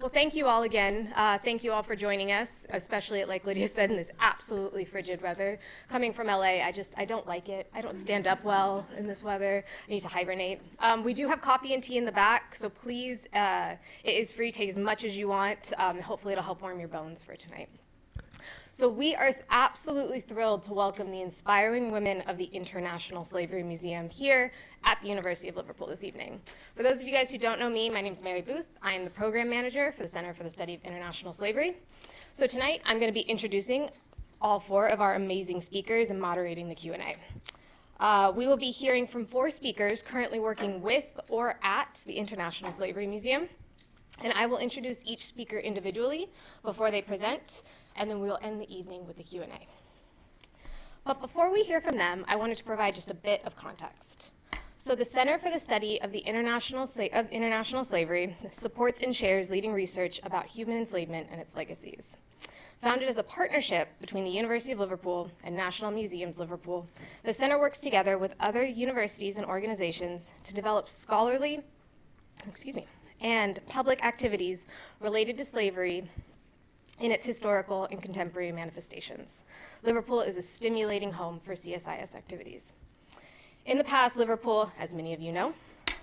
Well, thank you all again. Thank you all for joining us, especially, like Lydia said, in this absolutely frigid weather. Coming from LA, I don't like it. I don't stand up well in this weather. I need to hibernate. We do have coffee and tea in the back, so please, it is free. Take as much as you want. Hopefully it'll help warm your bones for tonight. So we are absolutely thrilled to welcome the inspiring women of the International Slavery Museum here at the University of Liverpool this evening. For those of you guys who don't know me, my name is Mary Booth. I am the program manager for the Center for the Study of International Slavery. So tonight I'm going to be introducing all four of our amazing speakers and moderating the Q&A. We will be hearing from four speakers currently working with or at the International Slavery Museum. And I will introduce each speaker individually before they present, and then we will end the evening with the Q&A. But before we hear from them, I wanted to provide just a bit of context. So the Center for the Study of the International Slavery supports and shares leading research about human enslavement and its legacies. Founded as a partnership between the University of Liverpool and National Museums Liverpool, the center works together with other universities and organizations to develop scholarly, and public activities related to slavery in its historical and contemporary manifestations. Liverpool is a stimulating home for CSIS activities. In the past, Liverpool, as many of you know,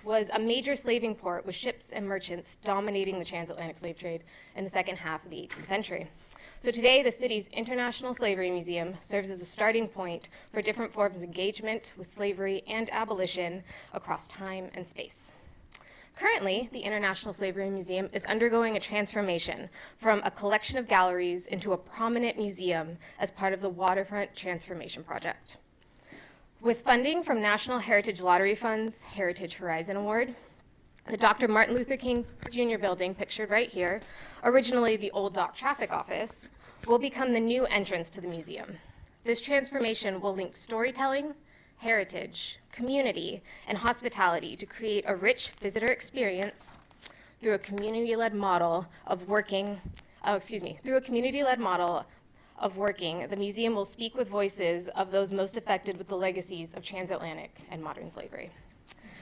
was a major slaving port with ships and merchants dominating the transatlantic slave trade in the second half of the 18th century. So today, the city's International Slavery Museum serves as a starting point for different forms of engagement with slavery and abolition across time and space. Currently, the International Slavery Museum is undergoing a transformation from a collection of galleries into a prominent museum as part of the Waterfront Transformation Project. With funding from National Heritage Lottery Fund's Heritage Horizon Award, the Dr. Martin Luther King Jr. building, pictured right here, originally the old dock traffic office, will become the new entrance to the museum. This transformation will link storytelling, heritage, community, and hospitality to create a rich visitor experience through a community-led model of working. The museum will speak with voices of those most affected with the legacies of transatlantic and modern slavery.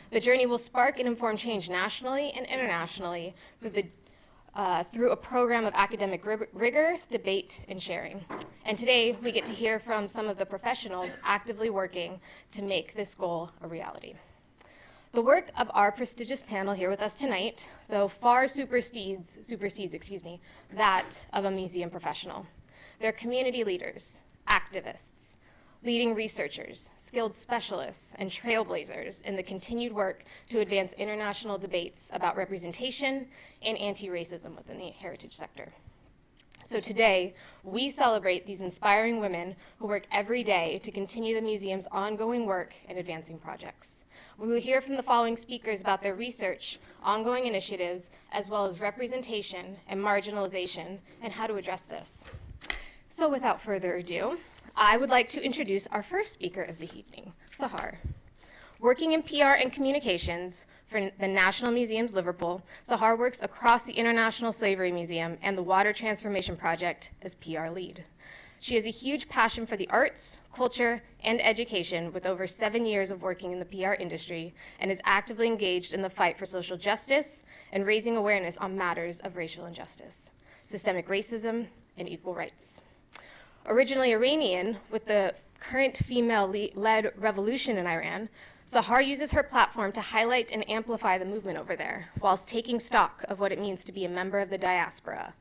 The journey will spark and inform change nationally and internationally through a program of academic rigor, debate, and sharing. And today, we get to hear from some of the professionals actively working to make this goal a reality. The work of our prestigious panel here with us tonight, though far supersedes that of a museum professional. They're community leaders, activists, leading researchers, skilled specialists, and trailblazers in the continued work to advance international debates about representation and anti-racism within the heritage sector. So today, we celebrate these inspiring women who work every day to continue the museum's ongoing work and advancing projects. We will hear from the following speakers about their research, ongoing initiatives, as well as representation and marginalization, and how to address this. So without further ado, I would like to introduce our first speaker of the evening, Sahar. Working in PR and communications for the National Museums Liverpool, Sahar works across the International Slavery Museum and the Water Transformation Project as PR lead. She has a huge passion for the arts, culture, and education with over 7 years of working in the PR industry and is actively engaged in the fight for social justice and raising awareness on matters of racial injustice, systemic racism, and equal rights. Originally Iranian, with the current female-led revolution in Iran, Sahar uses her platform to highlight and amplify the movement over there, whilst taking stock of what it means to be a member of the diaspora,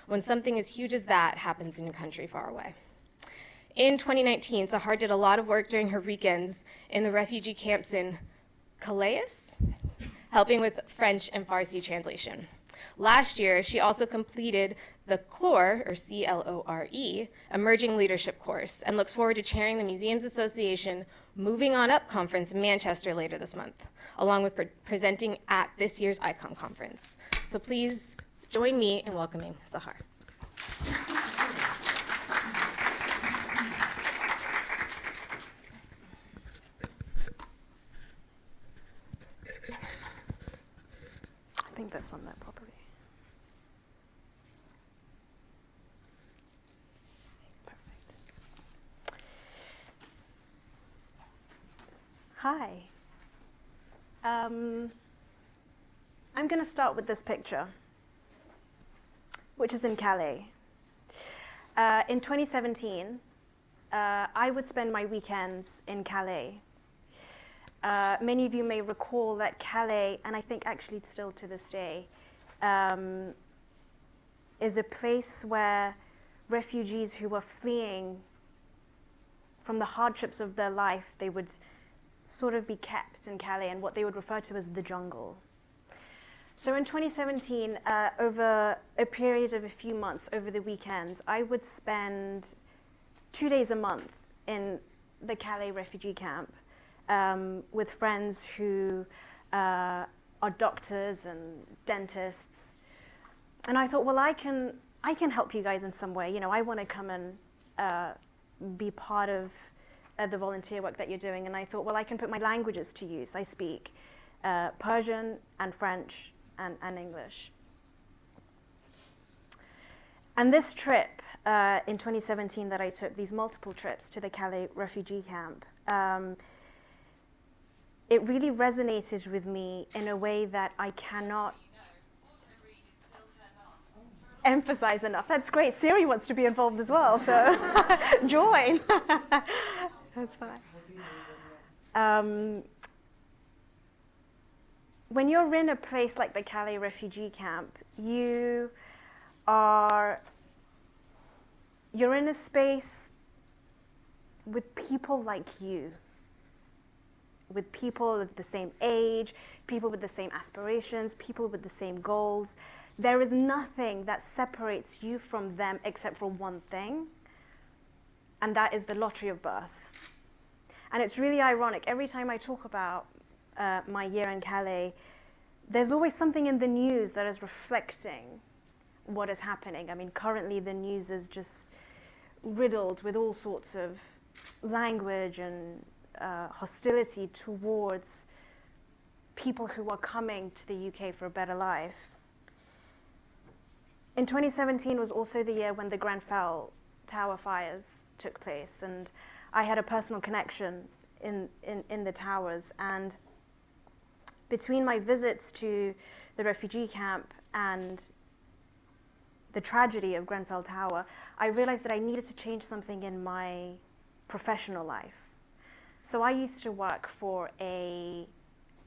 when something as huge as that happens in a country far away. In 2019, Sahar did a lot of work during her weekends in the refugee camps in Calais, helping with French and Farsi translation. Last year, she also completed the CLORE, or C-L-O-R-E, Emerging Leadership course, and looks forward to chairing the Museums Association Moving On Up conference in Manchester later this month, along with presenting at this year's ICON conference. So please join me in welcoming Sahar. I think that's on that property. Perfect. Hi. I'm going to start with this picture. which is in Calais. In 2017, I would spend my weekends in Calais. Many of you may recall that Calais, and I think actually still to this day, is a place where refugees who were fleeing from the hardships of their life, they would sort of be kept in Calais and what they would refer to as the jungle. So in 2017, over a period of a few months, over the weekends, I would spend 2 days a month in the Calais refugee camp with friends who are doctors and dentists. And I thought, well, I can help you guys in some way. You know, I want to come and be part of the volunteer work that you're doing. And I thought, well, I can put my languages to use. I speak Persian and French and English. And this trip in 2017 that I took, these multiple trips to the Calais refugee camp, it really resonated with me in a way that I cannot emphasize enough. That's great. Siri wants to be involved as well, so join. That's fine. When you're in a place like the Calais refugee camp, you're in a space with people like you, with people of the same age, people with the same aspirations, people with the same goals. There is nothing that separates you from them except for one thing, and that is the lottery of birth. And it's really ironic. Every time I talk about my year in Calais, there's always something in the news that is reflecting what is happening. I mean, currently the news is just riddled with all sorts of language and hostility towards people who are coming to the UK for a better life. In 2017 was also the year when the Grenfell Tower fires took place, and I had a personal connection in the towers. And between my visits to the refugee camp and the tragedy of Grenfell Tower, I realized that I needed to change something in my professional life. So I used to work for a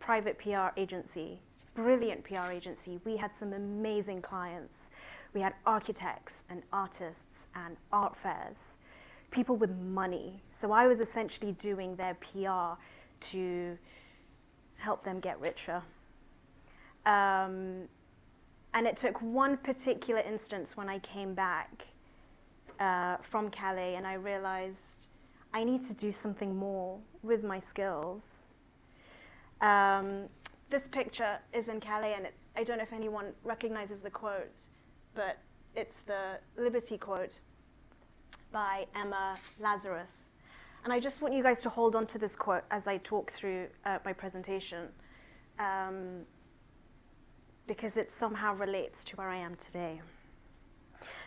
private PR agency, brilliant PR agency. We had some amazing clients. We had architects and artists and art fairs, people with money. So I was essentially doing their PR to help them get richer. And it took one particular instance when I came back from Calais, and I realized I need to do something more with my skills. This picture is in Calais, and I don't know if anyone recognizes the quote, but it's the Liberty quote by Emma Lazarus. And I just want you guys to hold on to this quote as I talk through my presentation, because it somehow relates to where I am today.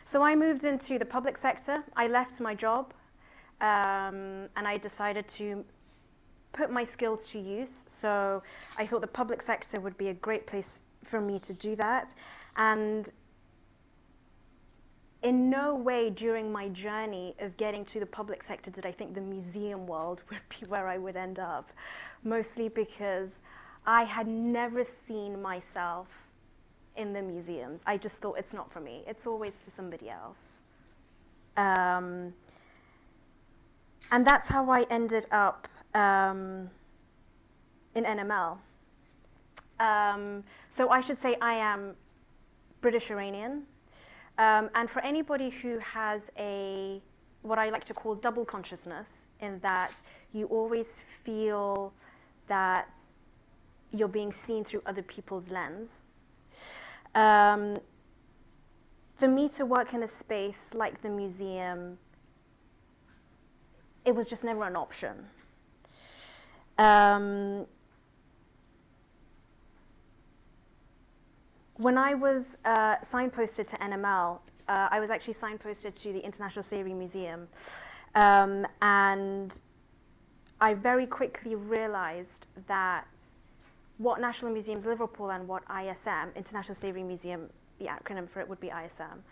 So I moved into the public sector. I left my job, and I decided to put my skills to use. So I thought the public sector would be a great place for me to do that. And in no way during my journey of getting to the public sector did I think the museum world would be where I would end up, mostly because I had never seen myself in the museums. I just thought it's not for me. It's always for somebody else. And that's how I ended up in NML. So I should say I am British Iranian. And for anybody who has what I like to call double consciousness, in that you always feel that you're being seen through other people's lens. For me to work in a space like the museum, it was just never an option. When I was signposted to NML, I was actually signposted to the International Slavery Museum. And I very quickly realized that what National Museums Liverpool and what ISM, International Slavery Museum, the acronym for it would be ISM.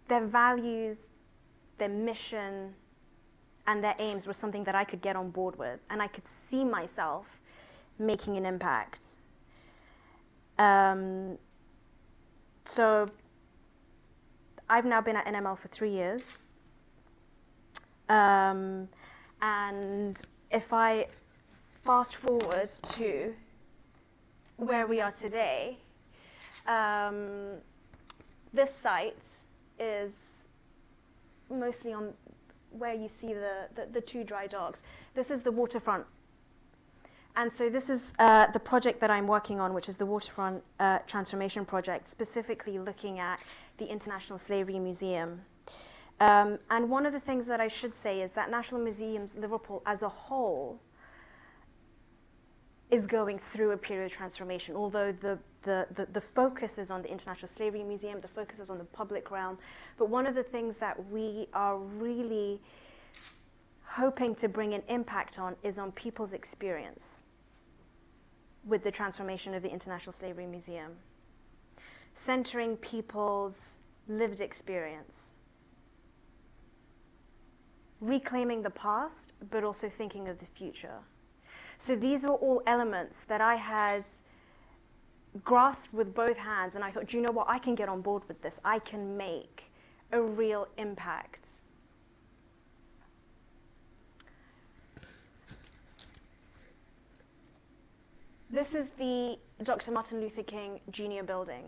Their values, their mission, and their aims were something that I could get on board with, and I could see myself making an impact. So I've now been at NML for 3 years. And if I fast forward to where we are today, this site is mostly on where you see the two dry docks. This is the waterfront. And so this is the project that I'm working on, which is the Waterfront Transformation Project, specifically looking at the International Slavery Museum. And one of the things that I should say is that National Museums Liverpool as a whole is going through a period of transformation, although the focus is on the International Slavery Museum, the focus is on the public realm. But one of the things that we are really hoping to bring an impact on is on people's experience with the transformation of the International Slavery Museum, centering people's lived experience, reclaiming the past, but also thinking of the future. So these are all elements that I had grasped with both hands, and I thought, do you know what, I can get on board with this. I can make a real impact. This is the Dr. Martin Luther King Jr. building.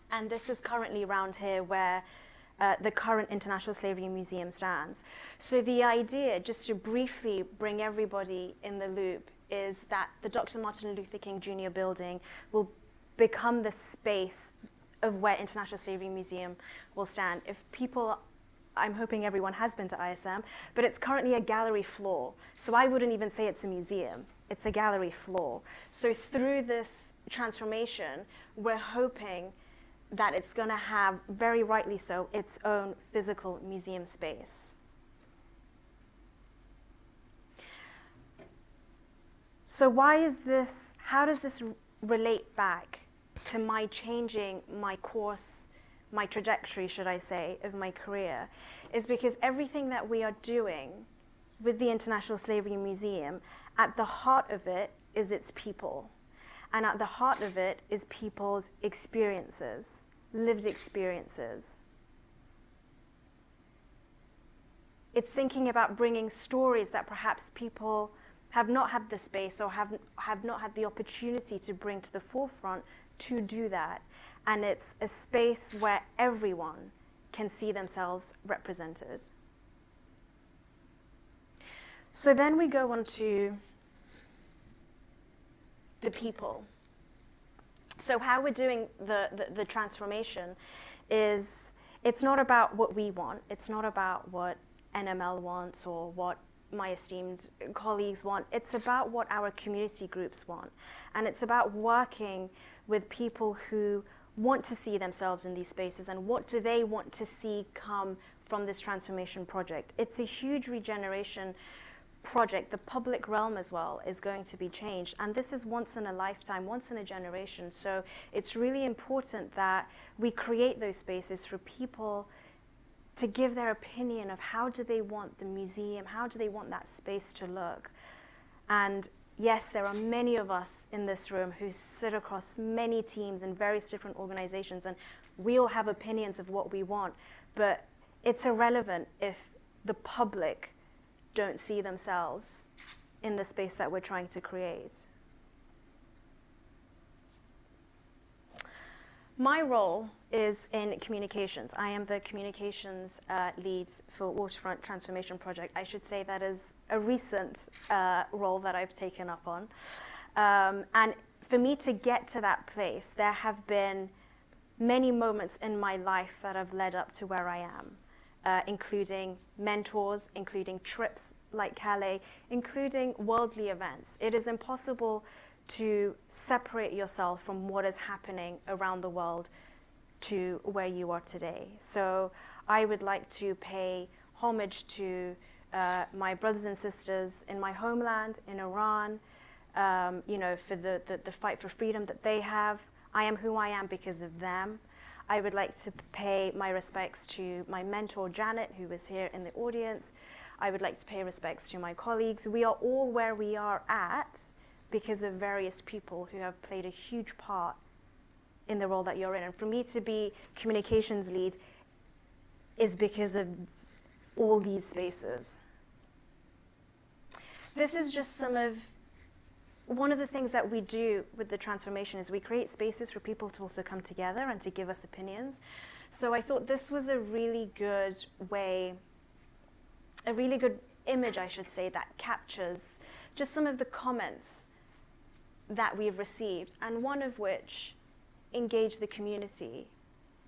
And this is currently around here where the current International Slavery Museum stands. So the idea, just to briefly bring everybody in the loop, is that the Dr. Martin Luther King Jr. building will become the space of where International Slavery Museum will stand. If people, I'm hoping everyone has been to ISM, but it's currently a gallery floor. So I wouldn't even say it's a museum, it's a gallery floor. So through this transformation, we're hoping that it's going to have, very rightly so, its own physical museum space. So why is this, how does this relate back to my changing my course, my trajectory, should I say, of my career? Is because everything that we are doing with the International Slavery Museum, at the heart of it is its people. And at the heart of it is people's experiences, lived experiences. It's thinking about bringing stories that perhaps people have not had the space or have not had the opportunity to bring to the forefront to do that. And it's a space where everyone can see themselves represented. So then we go on to the people. So how we're doing the transformation is, it's not about what we want, it's not about what NML wants or what my esteemed colleagues want, it's about what our community groups want. And it's about working with people who want to see themselves in these spaces and what do they want to see come from this transformation project. It's a huge regeneration project. The public realm as well is going to be changed, and this is once in a lifetime, once in a generation. So it's really important that we create those spaces for people to give their opinion of how do they want the museum, how do they want that space to look. And yes, there are many of us in this room who sit across many teams in various different organizations, and we all have opinions of what we want, but it's irrelevant if the public don't see themselves in the space that we're trying to create. My role is in communications. I am the communications lead for Waterfront Transformation Project. I should say that is a recent role that I've taken up on. And for me to get to that place, there have been many moments in my life that have led up to where I am. Including mentors, including trips like Calais, including worldly events. It is impossible to separate yourself from what is happening around the world to where you are today. So I would like to pay homage to my brothers and sisters in my homeland, in Iran, for the fight for freedom that they have. I am who I am because of them. I would like to pay my respects to my mentor, Janet, who is here in the audience. I would like to pay respects to my colleagues. We are all where we are at because of various people who have played a huge part in the role that you're in. And for me to be communications lead is because of all these spaces. This is just one of the things that we do with the transformation is we create spaces for people to also come together and to give us opinions. So I thought this was a really good way, a really good image, I should say, that captures just some of the comments that we've received, and one of which engage the community.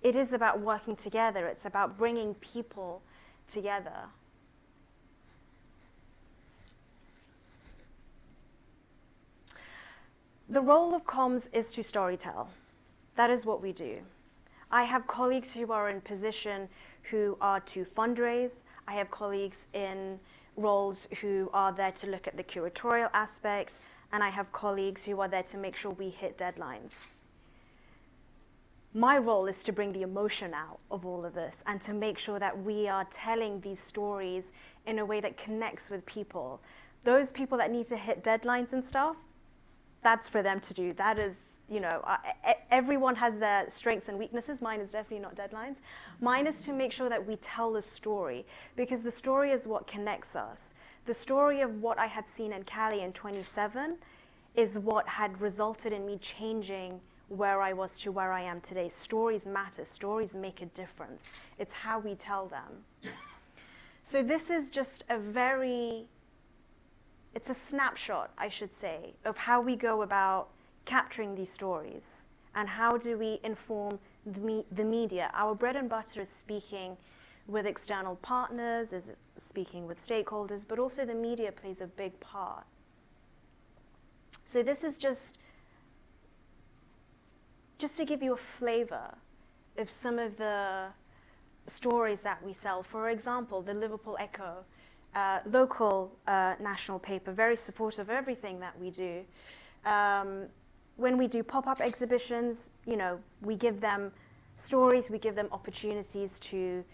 It is about working together. It's about bringing people together. The role of comms is to storytell. That is what we do. I have colleagues who are in position who are to fundraise. I have colleagues in roles who are there to look at the curatorial aspects, and I have colleagues who are there to make sure we hit deadlines. My role is to bring the emotion out of all of this and to make sure that we are telling these stories in a way that connects with people. Those people that need to hit deadlines and stuff, that's for them to do. That is, everyone has their strengths and weaknesses. Mine is definitely not deadlines. Mine is to make sure that we tell the story, because the story is what connects us. The story of what I had seen in Cali in 27 is what had resulted in me changing where I was to where I am today. Stories matter. Stories make a difference. It's how we tell them. So this is just it's a snapshot, I should say, of how we go about capturing these stories and how do we inform the media. Our bread and butter is speaking with external partners, is speaking with stakeholders, but also the media plays a big part. So this is just to give you a flavor of some of the stories that we sell. For example, the Liverpool Echo, local national paper, very supportive of everything that we do. When we do pop-up exhibitions, we give them stories, we give them opportunities to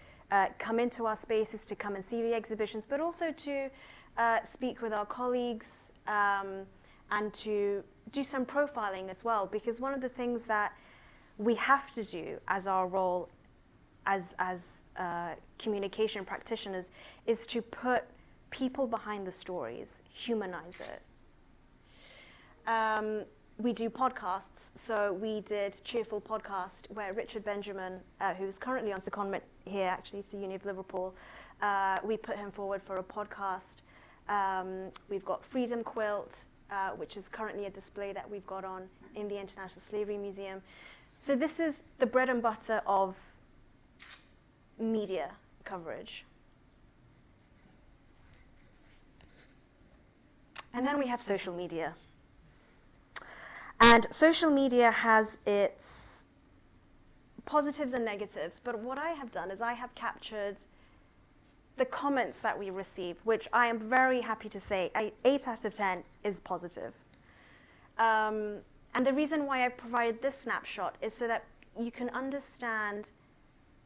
come into our spaces, to come and see the exhibitions, but also to speak with our colleagues and to do some profiling as well, because one of the things that we have to do as our role as communication practitioners is to put people behind the stories, humanize it. We do podcasts, so we did Cheerful Podcast, where Richard Benjamin, who's currently on secondment here actually to Uni of Liverpool, we put him forward for a podcast. We've got Freedom Quilt, which is currently a display that we've got on in the International Slavery Museum. So this is the bread and butter of media coverage. And then we have social media. And social media has its positives and negatives, but what I have done is I have captured the comments that we receive, which I am very happy to say 8 out of 10 is positive. And the reason why I provided this snapshot is so that you can understand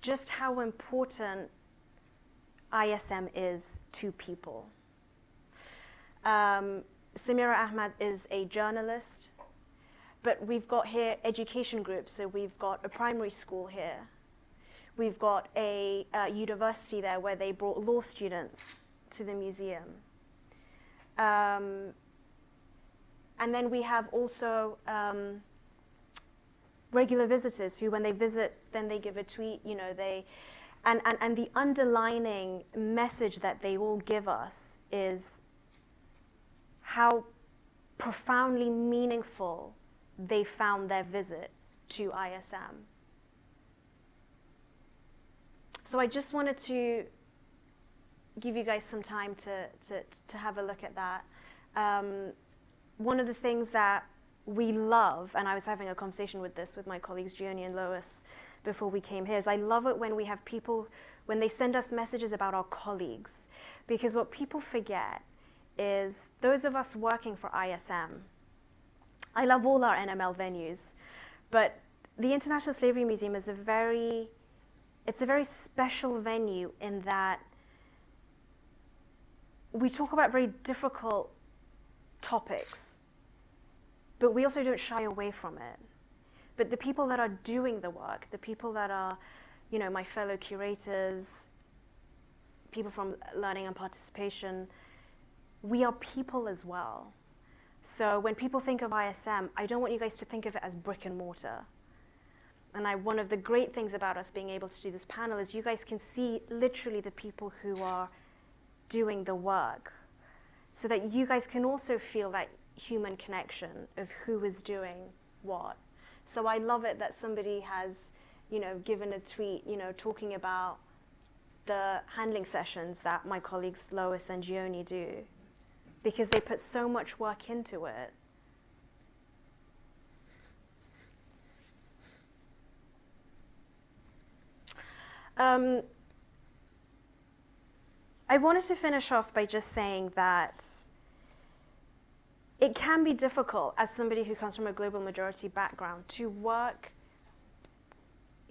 just how important ISM is to people. Samira Ahmad is a journalist, but we've got here education groups, so we've got a primary school here. We've got a university there where they brought law students to the museum. And then we have also regular visitors who, when they visit, then they give a tweet, and the underlining message that they all give us is how profoundly meaningful they found their visit to ISM. So I just wanted to give you guys some time to have a look at that. One of the things that we love, and I was having a conversation with my colleagues Gioni and Lois before we came here, is I love it when we have people, when they send us messages about our colleagues, because what people forget is those of us working for ISM, I love all our NML venues, But the International Slavery Museum is it's a very special venue in that we talk about very difficult topics, but we also don't shy away from it. But the people that are doing the work, the people that are, my fellow curators, people from learning and participation, we are people as well. So when people think of ISM, I don't want you guys to think of it as brick and mortar. And one of the great things about us being able to do this panel is you guys can see literally the people who are doing the work, so that you guys can also feel that human connection of who is doing what. So I love it that somebody has, given a tweet, talking about the handling sessions that my colleagues Lois and Gioni do, because they put so much work into it. I wanted to finish off by just saying that it can be difficult as somebody who comes from a global majority background to work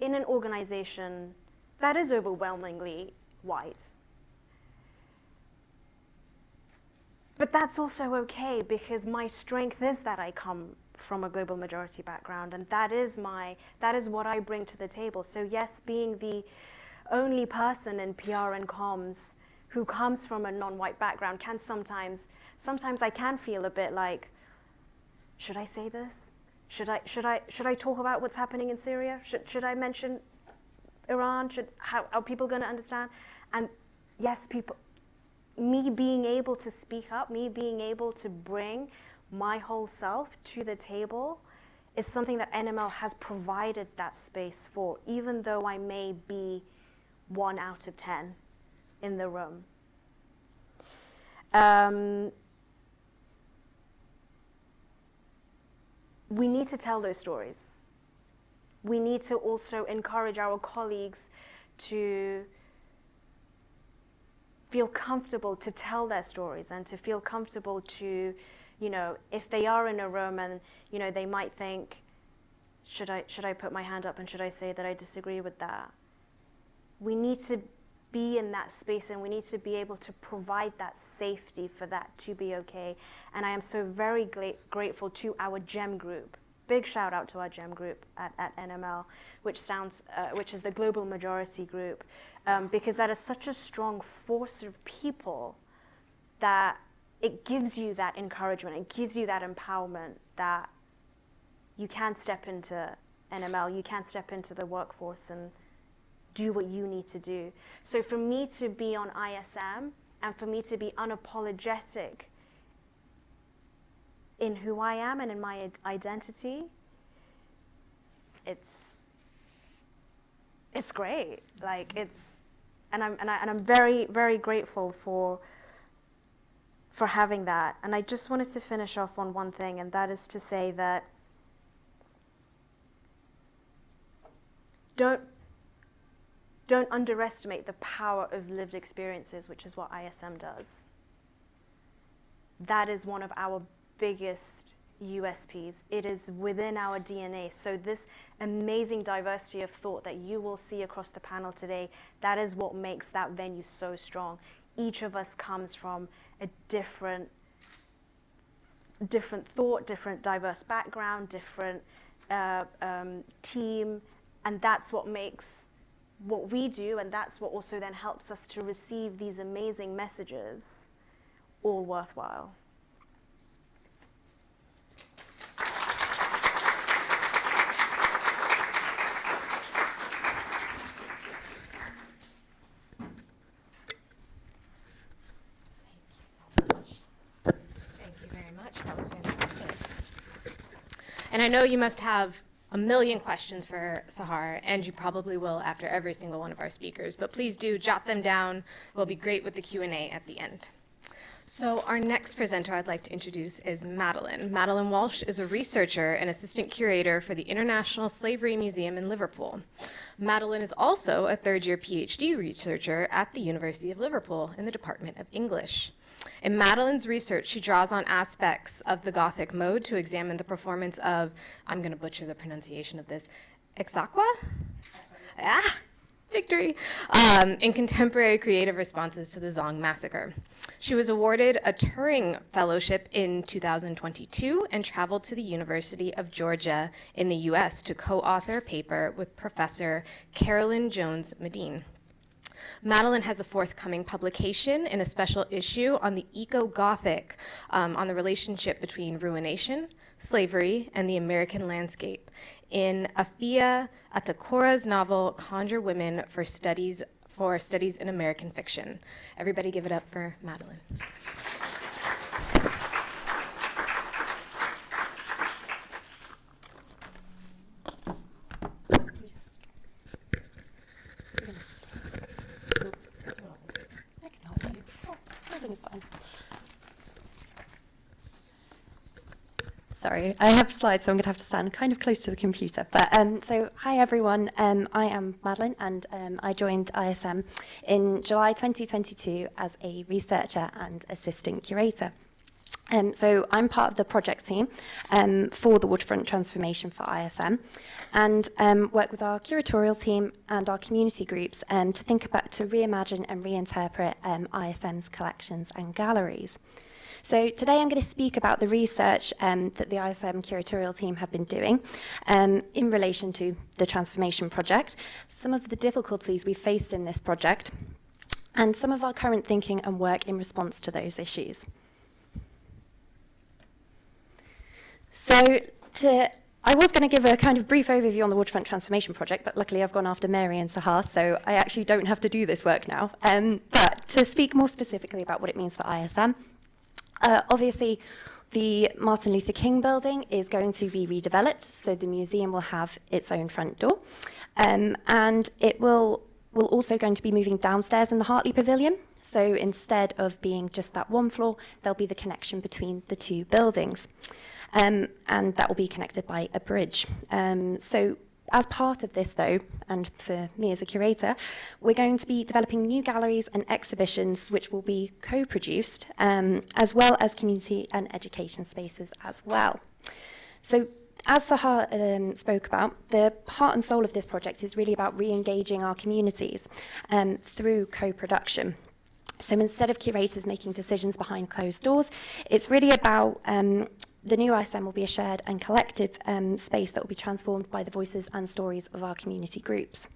in an organization that is overwhelmingly white. But that's also okay, because my strength is that I come from a global majority background, and that is what I bring to the table. So yes, being the only person in PR and comms who comes from a non-white background can sometimes I can feel a bit like, should I say this? Should I talk about what's happening in Syria? Should I mention Iran? How are people going to understand? And yes, me being able to speak up, me being able to bring my whole self to the table is something that NML has provided that space for, even though I may be 1 out of 10 in the room. We need to tell those stories. We need to also encourage our colleagues to feel comfortable to tell their stories, and to feel comfortable to, if they are in a room and, they might think, should I put my hand up and should I say that I disagree with that? We need to be in that space, and we need to be able to provide that safety for that to be okay. And I am so very grateful to our GEM group. Big shout out to our GEM group at NML, which is the global majority group, because that is such a strong force of people that it gives you that encouragement, it gives you that empowerment that you can step into NML, you can step into the workforce and do what you need to do. So for me to be on ISM, and for me to be unapologetic in who I am and in my identity, it's great. And I'm very, very grateful for having that. And I just wanted to finish off on one thing, and that is to say that don't underestimate the power of lived experiences, which is what ISM does. That is one of our biggest USPs. It is within our DNA. So this amazing diversity of thought that you will see across the panel today, that is what makes that venue so strong. Each of us comes from a different thought, different diverse background, different team, and that's what makes what we do, and that's what also then helps us to receive these amazing messages all worthwhile. That was fantastic. And I know you must have a million questions for Sahar, and you probably will after every single one of our speakers, but please do jot them down. We'll be great with the Q&A at the end. So our next presenter I'd like to introduce is Madelyn. Madelyn Walsh is a researcher and assistant curator for the International Slavery Museum in Liverpool. Madelyn is also a third-year PhD researcher at the University of Liverpool in the Department of English. In Madelyn's research, she draws on aspects of the Gothic mode to examine the performance of, I'm going to butcher the pronunciation of this, Exaqua? Victory, in contemporary creative responses to the Zong massacre. She was awarded a Turing Fellowship in 2022 and traveled to the University of Georgia in the US to co-author a paper with Professor Carolyn Jones Medine. Madelyn has a forthcoming publication in a special issue on the eco-Gothic, on the relationship between ruination, slavery, and the American landscape in Afia Atakora's novel Conjure Women for Studies in American Fiction. Everybody give it up for Madelyn. Sorry, I have slides, so I'm going to have to stand kind of close to the computer. But so, hi everyone. I am Madelyn, and I joined ISM in July 2022 as a researcher and assistant curator. So I'm part of the project team for the Waterfront Transformation for ISM, and work with our curatorial team and our community groups to reimagine and reinterpret ISM's collections and galleries. So today I'm going to speak about the research that the ISM curatorial team have been doing in relation to the Transformation Project, some of the difficulties we faced in this project, and some of our current thinking and work in response to those issues. So I was going to give a kind of brief overview on the Waterfront Transformation Project, but luckily I've gone after Mary and Sahar, so I actually don't have to do this work now. But to speak more specifically about what it means for ISM, obviously, the Martin Luther King building is going to be redeveloped, so the museum will have its own front door. And it will also going to be moving downstairs in the Hartley Pavilion. So instead of being just that one floor, there'll be the connection between the two buildings. And that will be connected by a bridge. So as part of this, though, and for me as a curator, we're going to be developing new galleries and exhibitions which will be co-produced, as well as community and education spaces as well. So as Sahar spoke about, the heart and soul of this project is really about re-engaging our communities through co-production. So instead of curators making decisions behind closed doors, it's really about the new ISM will be a shared and collective space that will be transformed by the voices and stories of our community groups.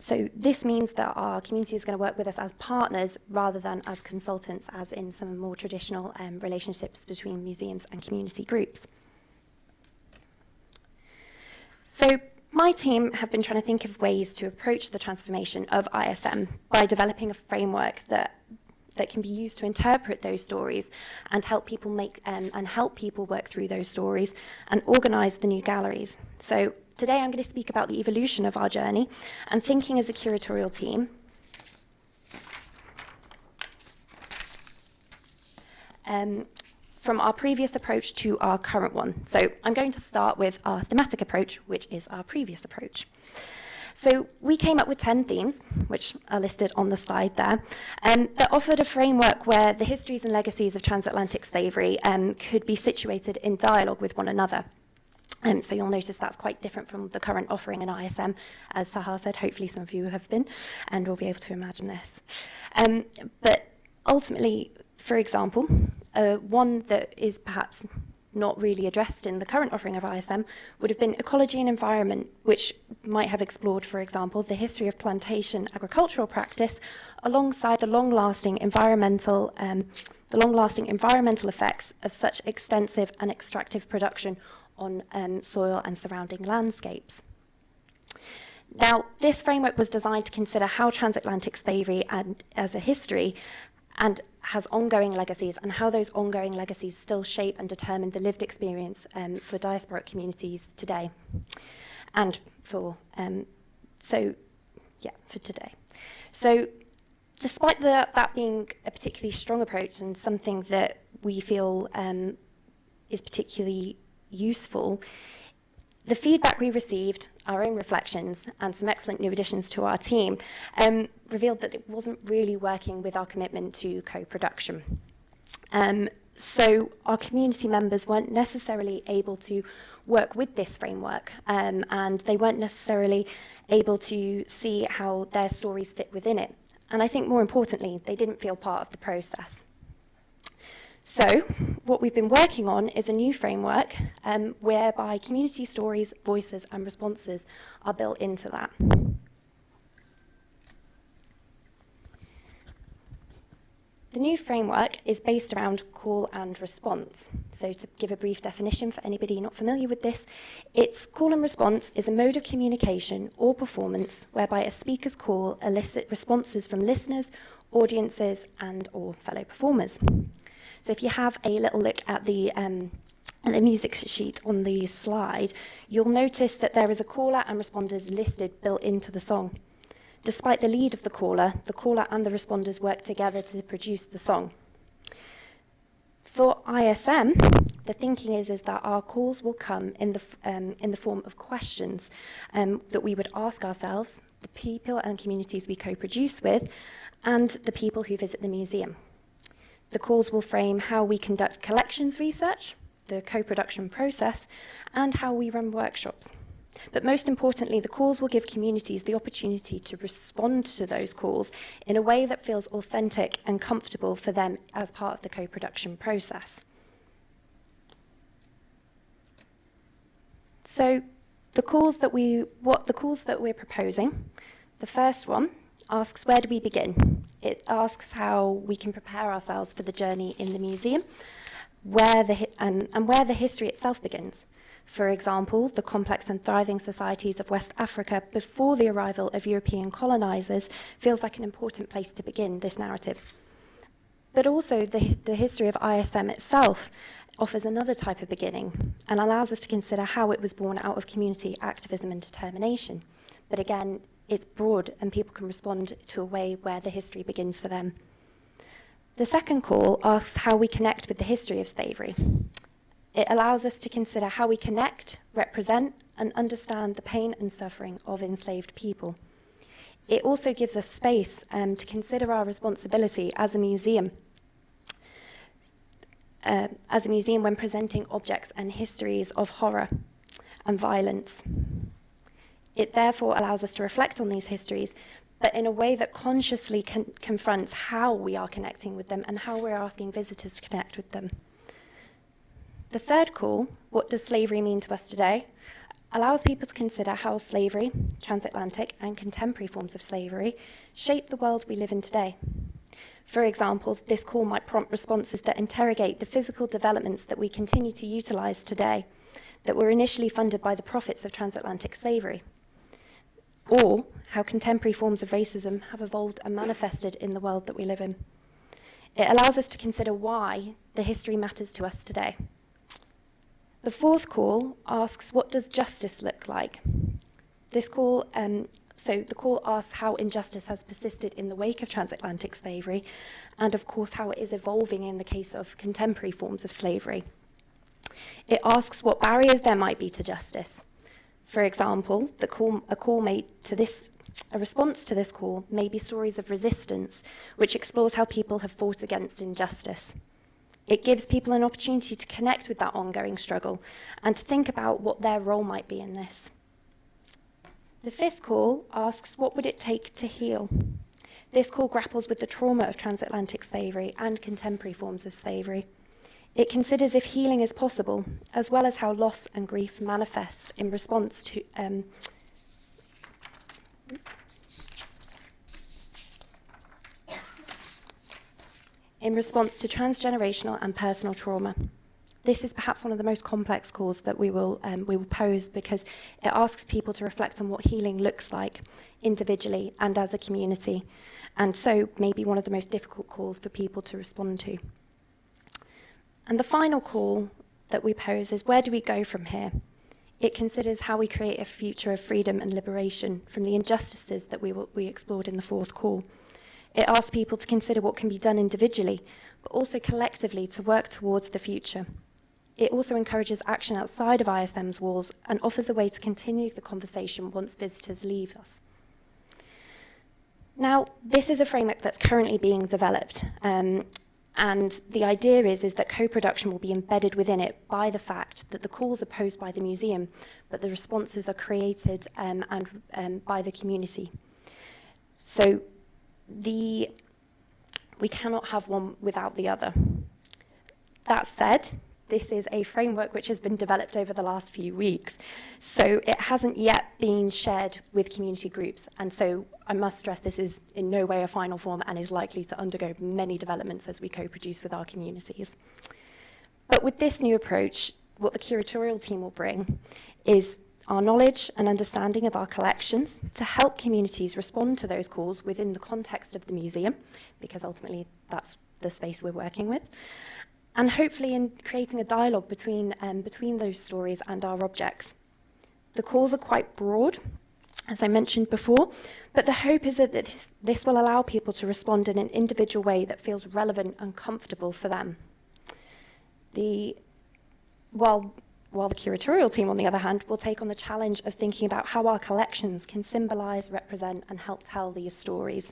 So this means that our community is going to work with us as partners rather than as consultants, as in some more traditional relationships between museums and community groups. So my team have been trying to think of ways to approach the transformation of ISM by developing a framework that can be used to interpret those stories and help people work through those stories and organise the new galleries. So today I'm going to speak about the evolution of our journey and thinking as a curatorial team. From our previous approach to our current one. So I'm going to start with our thematic approach, which is our previous approach. So we came up with 10 themes, which are listed on the slide there, that offered a framework where the histories and legacies of transatlantic slavery could be situated in dialogue with one another. So you'll notice that's quite different from the current offering in ISM. As Sahar said, hopefully some of you have been and will be able to imagine this. But ultimately, for example, one that is perhaps not really addressed in the current offering of ISM would have been ecology and environment, which might have explored, for example, the history of plantation agricultural practice alongside the long-lasting environmental effects of such extensive and extractive production on soil and surrounding landscapes. Now, this framework was designed to consider how transatlantic slavery as a history and has ongoing legacies, and how those ongoing legacies still shape and determine the lived experience for diasporic communities today, and for today. So Despite that being a particularly strong approach and something that we feel is particularly useful, the feedback we received, our own reflections, and some excellent new additions to our team revealed that it wasn't really working with our commitment to co-production. So our community members weren't necessarily able to work with this framework, and they weren't necessarily able to see how their stories fit within it. And I think more importantly, they didn't feel part of the process. So what we've been working on is a new framework whereby community stories, voices, and responses are built into that. The new framework is based around call and response. So to give a brief definition for anybody not familiar with this, it's call and response is a mode of communication or performance whereby a speaker's call elicits responses from listeners, audiences, and or fellow performers. So if you have a little look at the music sheet on the slide, you'll notice that there is a caller and responders listed built into the song. Despite the lead of the caller and the responders work together to produce the song. For ISM, the thinking is that our calls will come in the form of questions that we would ask ourselves, the people and communities we co-produce with, and the people who visit the museum. The calls will frame how we conduct collections research, the co-production process, and how we run workshops. But most importantly, the calls will give communities the opportunity to respond to those calls in a way that feels authentic and comfortable for them as part of the co-production process. So the calls that we're proposing, the first one asks, where do we begin? It asks how we can prepare ourselves for the journey in the museum, where the history itself begins. For example, the complex and thriving societies of West Africa before the arrival of European colonizers feels like an important place to begin this narrative. But also the history of ISM itself offers another type of beginning and allows us to consider how it was born out of community activism and determination. But again, it's broad and people can respond to a way where the history begins for them. The second call asks how we connect with the history of slavery. It allows us to consider how we connect, represent, and understand the pain and suffering of enslaved people. It also gives us space to consider our responsibility as a museum when presenting objects and histories of horror and violence. It therefore allows us to reflect on these histories, but in a way that consciously confronts how we are connecting with them and how we're asking visitors to connect with them. The third call, what does slavery mean to us today, allows people to consider how slavery, transatlantic and contemporary forms of slavery, shape the world we live in today. For example, this call might prompt responses that interrogate the physical developments that we continue to utilize today, that were initially funded by the profits of transatlantic slavery, or how contemporary forms of racism have evolved and manifested in the world that we live in. It allows us to consider why the history matters to us today. The fourth call asks, what does justice look like? This call, the call asks how injustice has persisted in the wake of transatlantic slavery, and of course how it is evolving in the case of contemporary forms of slavery. It asks what barriers there might be to justice. For example, a response to this call may be stories of resistance, which explores how people have fought against injustice. It gives people an opportunity to connect with that ongoing struggle and to think about what their role might be in this. The fifth call asks, what would it take to heal? This call grapples with the trauma of transatlantic slavery and contemporary forms of slavery. It considers if healing is possible, as well as how loss and grief manifest in response to transgenerational and personal trauma. This is perhaps one of the most complex calls that we will pose, because it asks people to reflect on what healing looks like individually and as a community, and so maybe one of the most difficult calls for people to respond to. And the final call that we pose is, where do we go from here? It considers how we create a future of freedom and liberation from the injustices that we explored in the fourth call. It asks people to consider what can be done individually, but also collectively to work towards the future. It also encourages action outside of ISM's walls and offers a way to continue the conversation once visitors leave us. Now, this is a framework that's currently being developed, and the idea is that co-production will be embedded within it by the fact that the calls are posed by the museum, but the responses are created and by the community. So we cannot have one without the other. That said, this is a framework which has been developed over the last few weeks, so it hasn't yet been shared with community groups, and so I must stress this is in no way a final form and is likely to undergo many developments as we co-produce with our communities. But with this new approach, what the curatorial team will bring is our knowledge and understanding of our collections to help communities respond to those calls within the context of the museum, because ultimately that's the space we're working with, and hopefully in creating a dialogue between those stories and our objects. The calls are quite broad, as I mentioned before, but the hope is that this will allow people to respond in an individual way that feels relevant and comfortable for them. While the curatorial team, on the other hand, will take on the challenge of thinking about how our collections can symbolise, represent, and help tell these stories.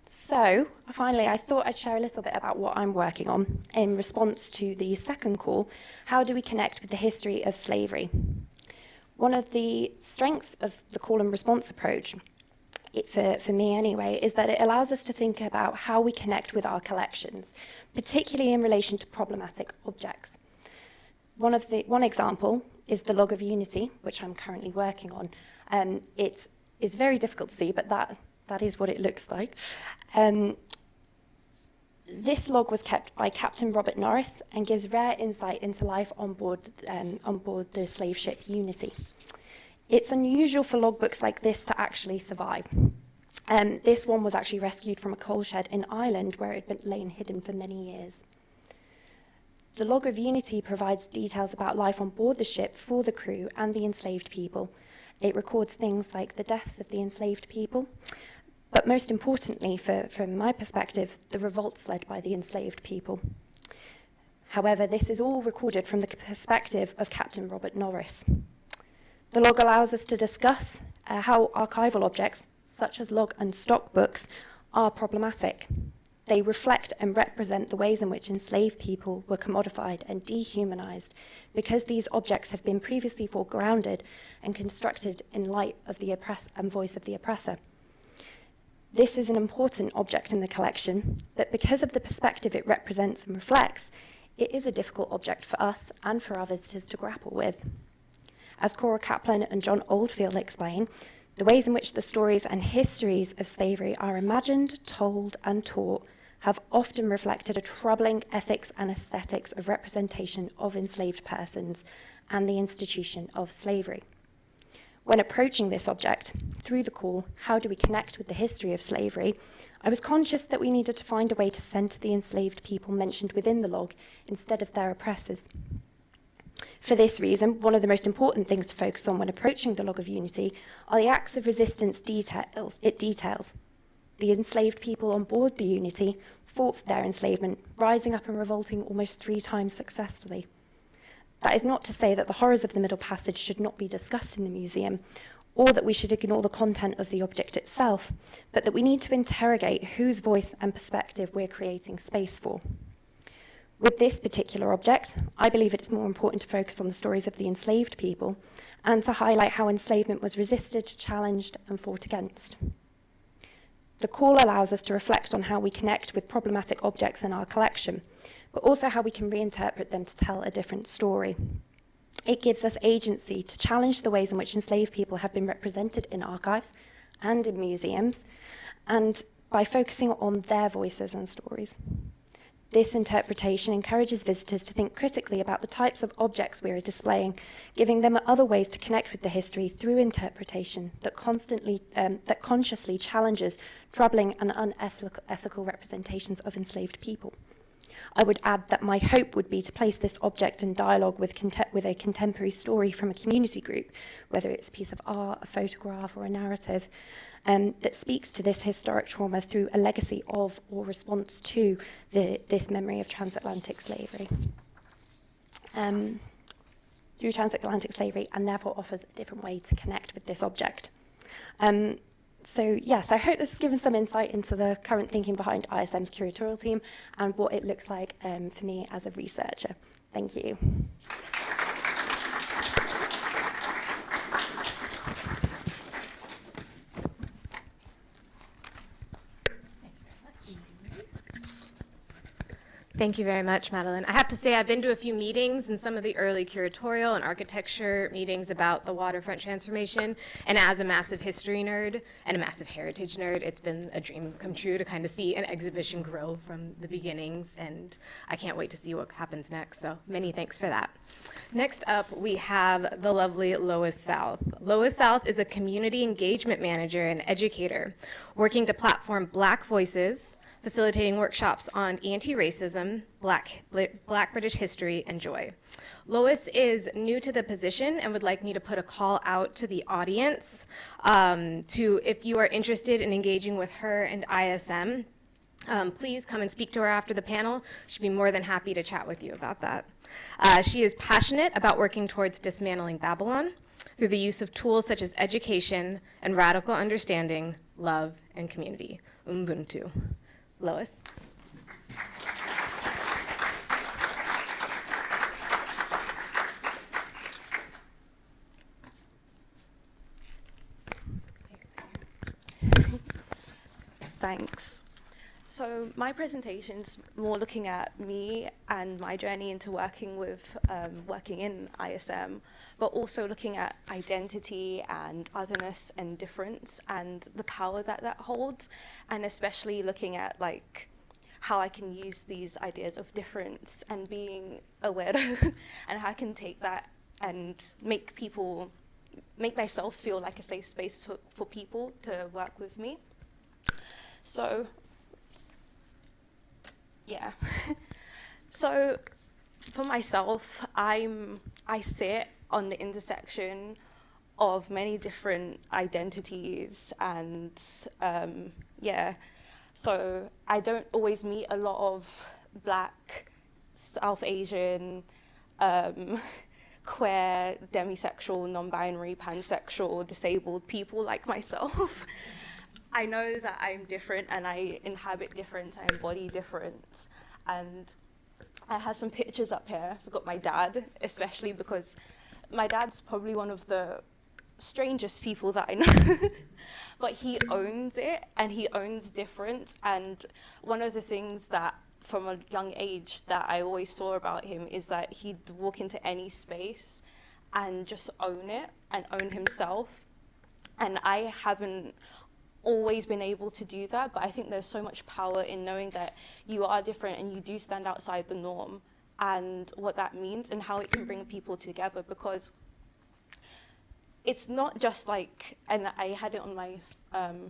So, finally, I thought I'd share a little bit about what I'm working on in response to the second call, how do we connect with the history of slavery? One of the strengths of the call and response approach, for me anyway, is that it allows us to think about how we connect with our collections, particularly in relation to problematic objects. One example is the Log of Unity, which I'm currently working on. It is very difficult to see, but that is what it looks like. This log was kept by Captain Robert Norris and gives rare insight into life on board the slave ship Unity. It's unusual for logbooks like this to actually survive. This one was actually rescued from a coal shed in Ireland where it had been lain hidden for many years. The Log of Unity provides details about life on board the ship for the crew and the enslaved people. It records things like the deaths of the enslaved people, but most importantly, from my perspective, the revolts led by the enslaved people. However, this is all recorded from the perspective of Captain Robert Norris. The log allows us to discuss how archival objects, such as log and stock books, are problematic. They reflect and represent the ways in which enslaved people were commodified and dehumanized because these objects have been previously foregrounded and constructed in light of the and voice of the oppressor. This is an important object in the collection, but because of the perspective it represents and reflects, it is a difficult object for us and for our visitors to grapple with. As Cora Kaplan and John Oldfield explain, the ways in which the stories and histories of slavery are imagined, told, and taught have often reflected a troubling ethics and aesthetics of representation of enslaved persons and the institution of slavery. When approaching this object, through the call, how do we connect with the history of slavery, I was conscious that we needed to find a way to centre the enslaved people mentioned within the log instead of their oppressors. For this reason, one of the most important things to focus on when approaching the Log of Unity are the acts of resistance it details. The enslaved people on board the Unity fought for their enslavement, rising up and revolting almost 3 times successfully. That is not to say that the horrors of the Middle Passage should not be discussed in the museum, or that we should ignore the content of the object itself, but that we need to interrogate whose voice and perspective we're creating space for. With this particular object, I believe it is more important to focus on the stories of the enslaved people and to highlight how enslavement was resisted, challenged, and fought against. The call allows us to reflect on how we connect with problematic objects in our collection, but also how we can reinterpret them to tell a different story. It gives us agency to challenge the ways in which enslaved people have been represented in archives and in museums, and by focusing on their voices and stories. This interpretation encourages visitors to think critically about the types of objects we are displaying, giving them other ways to connect with the history through interpretation that consciously challenges troubling and unethical representations of enslaved people. I would add that my hope would be to place this object in dialogue with a contemporary story from a community group, whether it's a piece of art, a photograph, or a narrative, that speaks to this historic trauma through a legacy of or response to this memory of transatlantic slavery. Through transatlantic slavery, and therefore offers a different way to connect with this object. So yes, I hope this has given some insight into the current thinking behind ISM's curatorial team and what it looks like for me as a researcher. Thank you. Thank you very much, Madelyn. I have to say I've been to a few meetings and some of the early curatorial and architecture meetings about the Waterfront Transformation, and as a massive history nerd and a massive heritage nerd, it's been a dream come true to kind of see an exhibition grow from the beginnings, and I can't wait to see what happens next, so many thanks for that. Next up, we have the lovely Lois South. Lois South is a community engagement manager and educator working to platform Black voices, facilitating workshops on anti-racism, Black British history, and joy. Lois is new to the position and would like me to put a call out to the audience if you are interested in engaging with her and ISM, please come and speak to her after the panel. She'd be more than happy to chat with you about that. She is passionate about working towards dismantling Babylon through the use of tools such as education and radical understanding, love, and community. Ubuntu. Lois. Thanks. So my presentation's more looking at me and my journey into working in ISM, but also looking at identity and otherness and difference and the power that holds, and especially looking at like how I can use these ideas of difference and being a weirdo and how I can take that and make myself feel like a safe space for people to work with me. So, yeah. So, for myself, I sit on the intersection of many different identities, and yeah. So I don't always meet a lot of Black, South Asian, queer, demisexual, non-binary, pansexual, disabled people like myself. I know that I'm different and I inhabit difference, I embody difference. And I have some pictures up here. I've got my dad, especially because my dad's probably one of the strangest people that I know. But he owns it and he owns difference. And one of the things that from a young age that I always saw about him is that he'd walk into any space and just own it and own himself. And I haven't always been able to do that, but I think there's so much power in knowing that you are different and you do stand outside the norm, and what that means and how it can bring people together, because it's not just like, and I had it on my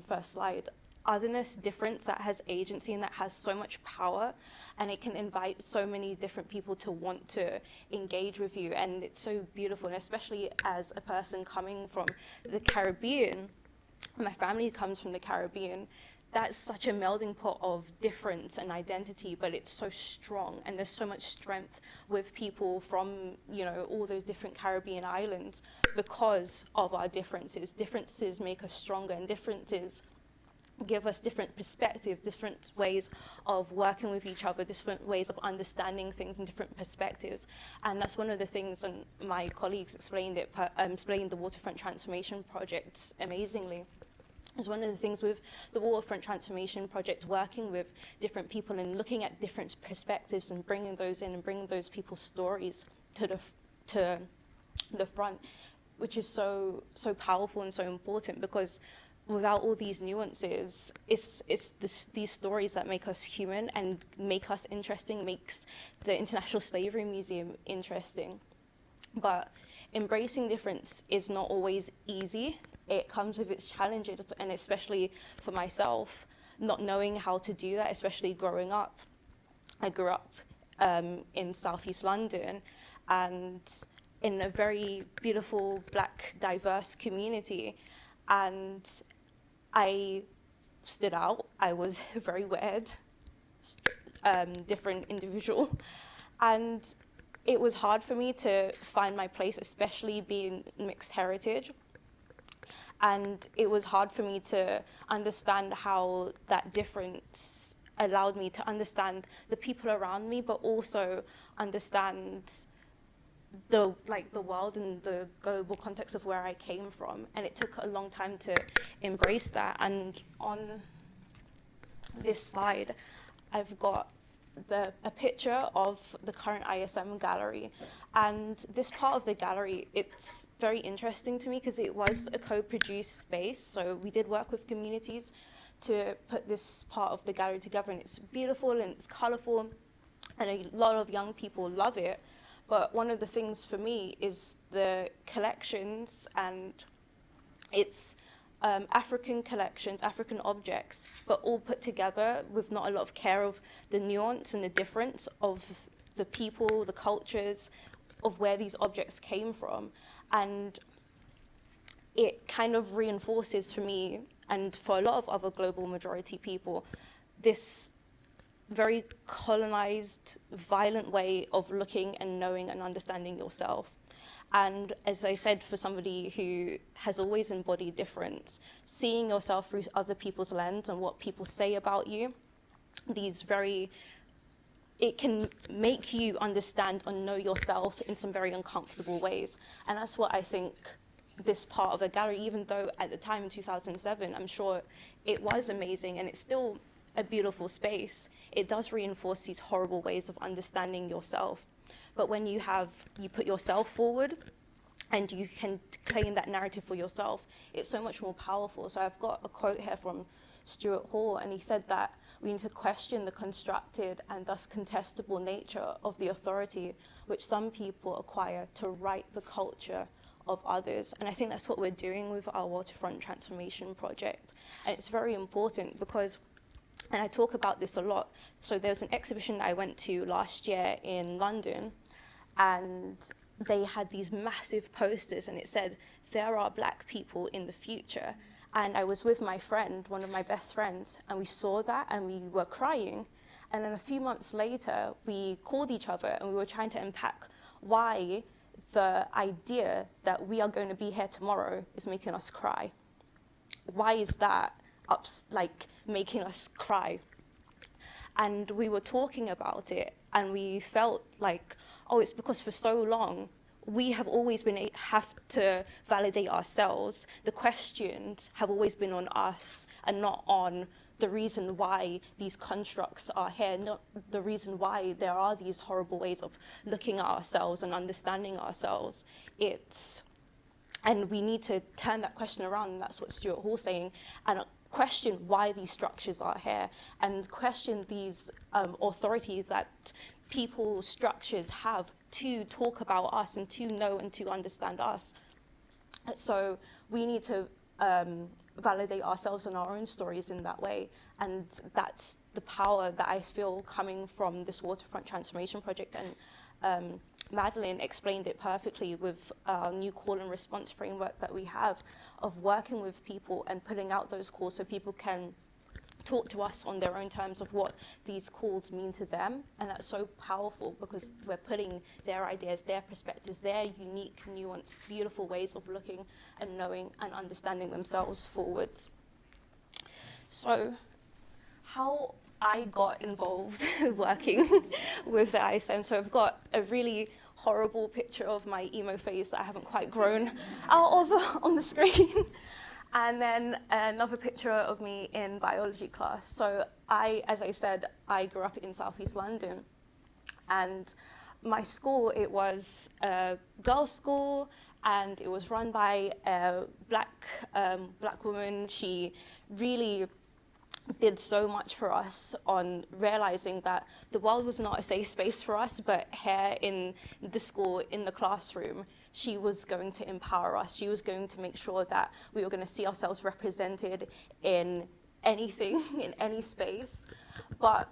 first slide, otherness, difference that has agency and that has so much power, and it can invite so many different people to want to engage with you, and it's so beautiful. And especially as a person coming from the Caribbean, my family comes from the Caribbean, that's such a melding pot of difference and identity, but it's so strong, and there's so much strength with people from, you know, all those different Caribbean islands because of our differences. Differences make us stronger, and differences give us different perspectives, different ways of working with each other, different ways of understanding things and different perspectives. And that's one of the things, and my colleagues explained the Waterfront Transformation Project amazingly. Is one of the things with the Waterfront Transformation Project, working with different people and looking at different perspectives and bringing those in and bringing those people's stories to the front, which is so powerful and so important, because without all these nuances, it's these stories that make us human and make us interesting, makes the International Slavery Museum interesting. But embracing difference is not always easy. It comes with its challenges, and especially for myself, not knowing how to do that, especially growing up. I grew up in Southeast London, and in a very beautiful, Black, diverse community. And I stood out. I was very weird, different individual. And it was hard for me to find my place, especially being mixed heritage. And it was hard for me to understand how that difference allowed me to understand the people around me, but also understand the world and the global context of where I came from. And it took a long time to embrace that. And on this slide, I've got a picture of the current ISM gallery. And this part of the gallery, it's very interesting to me because it was a co-produced space. So we did work with communities to put this part of the gallery together, and it's beautiful and it's colorful, and a lot of young people love it. But one of the things for me is the collections, and it's African collections, African objects, but all put together with not a lot of care of the nuance and the difference of the people, the cultures, of where these objects came from. And it kind of reinforces for me, and for a lot of other global majority people, this very colonized, violent way of looking and knowing and understanding yourself. And as I said, for somebody who has always embodied difference, seeing yourself through other people's lens and what people say about you, it can make you understand and know yourself in some very uncomfortable ways. And that's what I think this part of a gallery, even though at the time in 2007, I'm sure it was amazing and it's still a beautiful space, it does reinforce these horrible ways of understanding yourself. But when you put yourself forward and you can claim that narrative for yourself, it's so much more powerful. So I've got a quote here from Stuart Hall, and he said that we need to question the constructed and thus contestable nature of the authority which some people acquire to write the culture of others. And I think that's what we're doing with our Waterfront Transformation Project. And it's very important because, and I talk about this a lot, so there's an exhibition that I went to last year in London, and they had these massive posters, and it said, "There are Black people in the future." And I was with my friend, one of my best friends, and we saw that and we were crying. And then a few months later, we called each other and we were trying to unpack why the idea that we are going to be here tomorrow is making us cry. Why is that making us cry? And we were talking about it, and we felt like, oh, it's because for so long we have always have to validate ourselves. The questions have always been on us and not on the reason why these constructs are here, not the reason why there are these horrible ways of looking at ourselves and understanding ourselves. And we need to turn that question around, and that's what Stuart Hall's saying, and question why these structures are here, and question these authorities that people's structures have to talk about us and to know and to understand us. So we need to validate ourselves and our own stories in that way. And that's the power that I feel coming from this Waterfront Transformation Project. And Madelyn explained it perfectly with our new call and response framework that we have of working with people and putting out those calls so people can talk to us on their own terms of what these calls mean to them. And that's so powerful because we're putting their ideas, their perspectives, their unique, nuanced, beautiful ways of looking and knowing and understanding themselves forwards. So how I got involved working with the ISM. So I've got a really horrible picture of my emo face that I haven't quite grown out of on the screen. And then another picture of me in biology class. So as I said, I grew up in Southeast London. And my school, it was a girls' school, and it was run by a black woman. She really did so much for us on realizing that the world was not a safe space for us, but here in the school, in the classroom, she was going to empower us. She was going to make sure that we were going to see ourselves represented in anything, in any space. But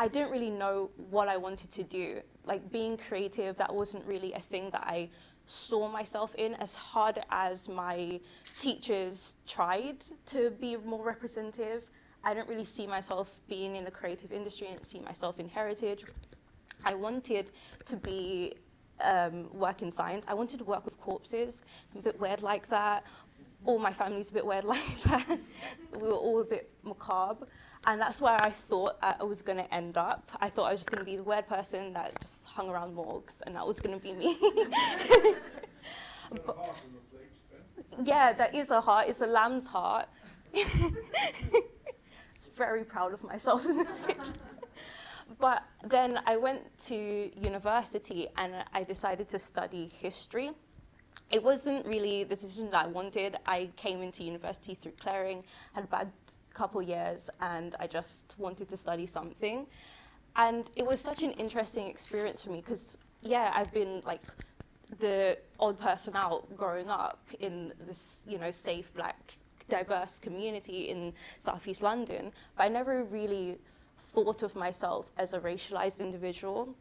I didn't really know what I wanted to do. Like being creative, that wasn't really a thing that I saw myself in, as hard as my teachers tried to be more representative. I didn't really see myself being in the creative industry. I didn't see myself in heritage. I wanted to be work in science. I wanted to work with corpses. I'm a bit weird like that. All my family's a bit weird like that. We were all a bit macabre. And that's where I thought I was going to end up. I thought I was just going to be the weird person that just hung around morgues, and that was going to be me. But, yeah, that is a heart. It's a lamb's heart. I'm very proud of myself in this picture. But then I went to university and I decided to study history. It wasn't really the decision that I wanted. I came into university through clearing, had a bad couple years, and I just wanted to study something. And it was such an interesting experience for me because, yeah, I've been like the odd person out growing up in this, you know, safe, black, diverse community in Southeast London, but I never really thought of myself as a racialized individual.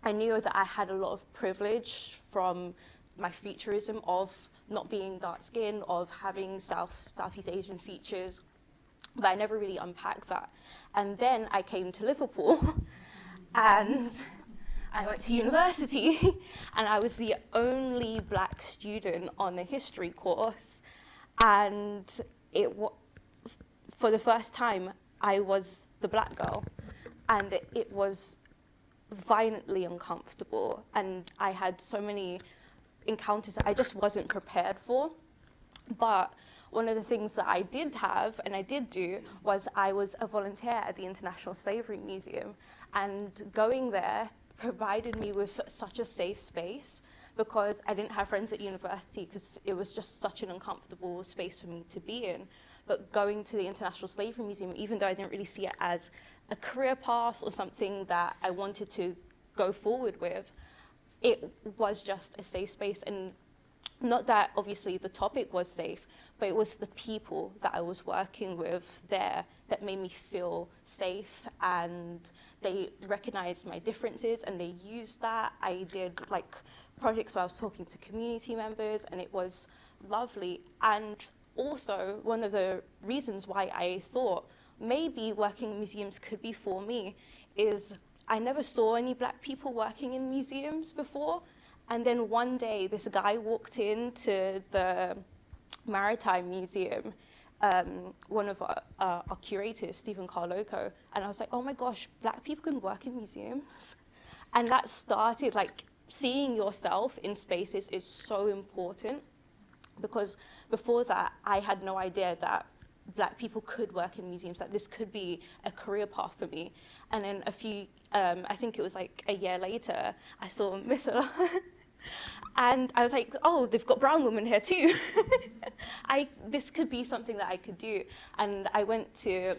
I knew that I had a lot of privilege from my featureism of not being dark-skinned, of having Southeast Asian features, but I never really unpacked that. And then I came to Liverpool and I went to university and I was the only black student on the history course. And for the first time, I was the black girl, and it was violently uncomfortable. And I had so many encounters that I just wasn't prepared for. But one of the things that I did have and I did do was I was a volunteer at the International Slavery Museum, and going there provided me with such a safe space because I didn't have friends at university because it was just such an uncomfortable space for me to be in. But going to the International Slavery Museum, even though I didn't really see it as a career path or something that I wanted to go forward with, it was just a safe space. And not that obviously the topic was safe, but it was the people that I was working with there that made me feel safe, and they recognized my differences and they used that. I did like projects where I was talking to community members, and it was lovely. And also, one of the reasons why I thought maybe working in museums could be for me is I never saw any black people working in museums before. And then one day, this guy walked into the Maritime Museum, one of our curators, Stephen Carloco, and I was like, oh my gosh, black people can work in museums. And that started, like, seeing yourself in spaces is so important, because before that, I had no idea that black people could work in museums, that this could be a career path for me. And then I think it was like a year later, I saw Mithila. And I was like, oh, they've got brown women here too. This could be something that I could do. And I went to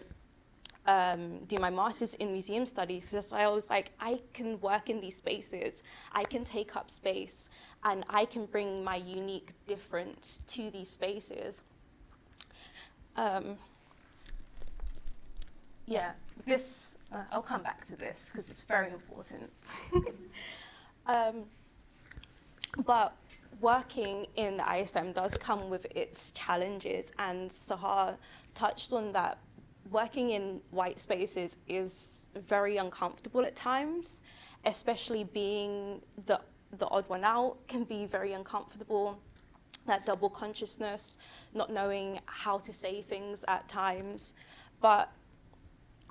do my master's in museum studies because I was like, I can work in these spaces, I can take up space, and I can bring my unique difference to these spaces. Yeah, this, I'll come back to this because it's very important. But working in the ISM does come with its challenges, and Sahar touched on that. Working in white spaces is very uncomfortable at times, especially being the odd one out can be very uncomfortable. That double consciousness, not knowing how to say things at times.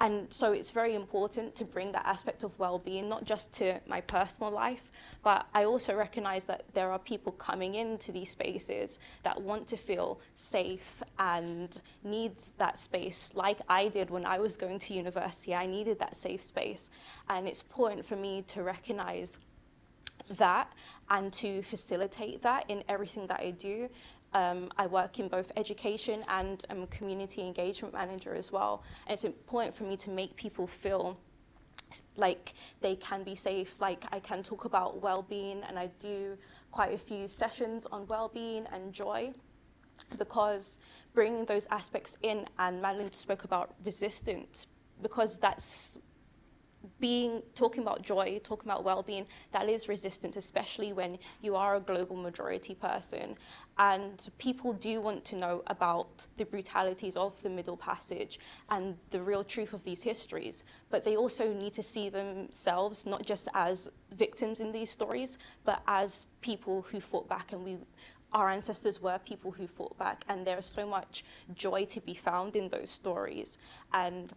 And so it's very important to bring that aspect of well-being, not just to my personal life, but I also recognize that there are people coming into these spaces that want to feel safe and need that space, like I did when I was going to university. I needed that safe space. And it's important for me to recognize that and to facilitate that in everything that I do. I work in both education and I'm a community engagement manager as well. And it's important for me to make people feel like they can be safe, like I can talk about well-being, and I do quite a few sessions on well-being and joy, because bringing those aspects in, and Madelyn spoke about resistance, because that's talking about joy, talking about well-being, that is resistance, especially when you are a global majority person. And people do want to know about the brutalities of the Middle Passage and the real truth of these histories. But they also need to see themselves not just as victims in these stories, but as people who fought back, and our ancestors were people who fought back, and there is so much joy to be found in those stories. And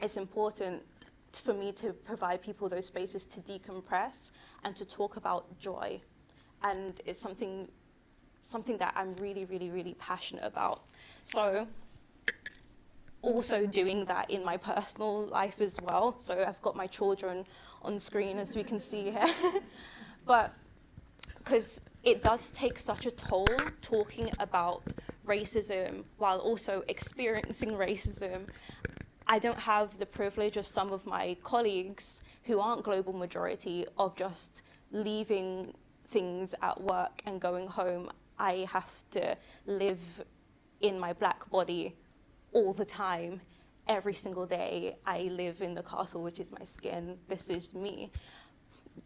it's important for me to provide people those spaces to decompress and to talk about joy. And it's something that I'm really, really, really passionate about. So also doing that in my personal life as well. So I've got my children on screen, as we can see here. But because it does take such a toll talking about racism while also experiencing racism. I don't have the privilege of some of my colleagues who aren't global majority of just leaving things at work and going home. I have to live in my black body all the time, every single day. I live in the castle, which is my skin. This is me.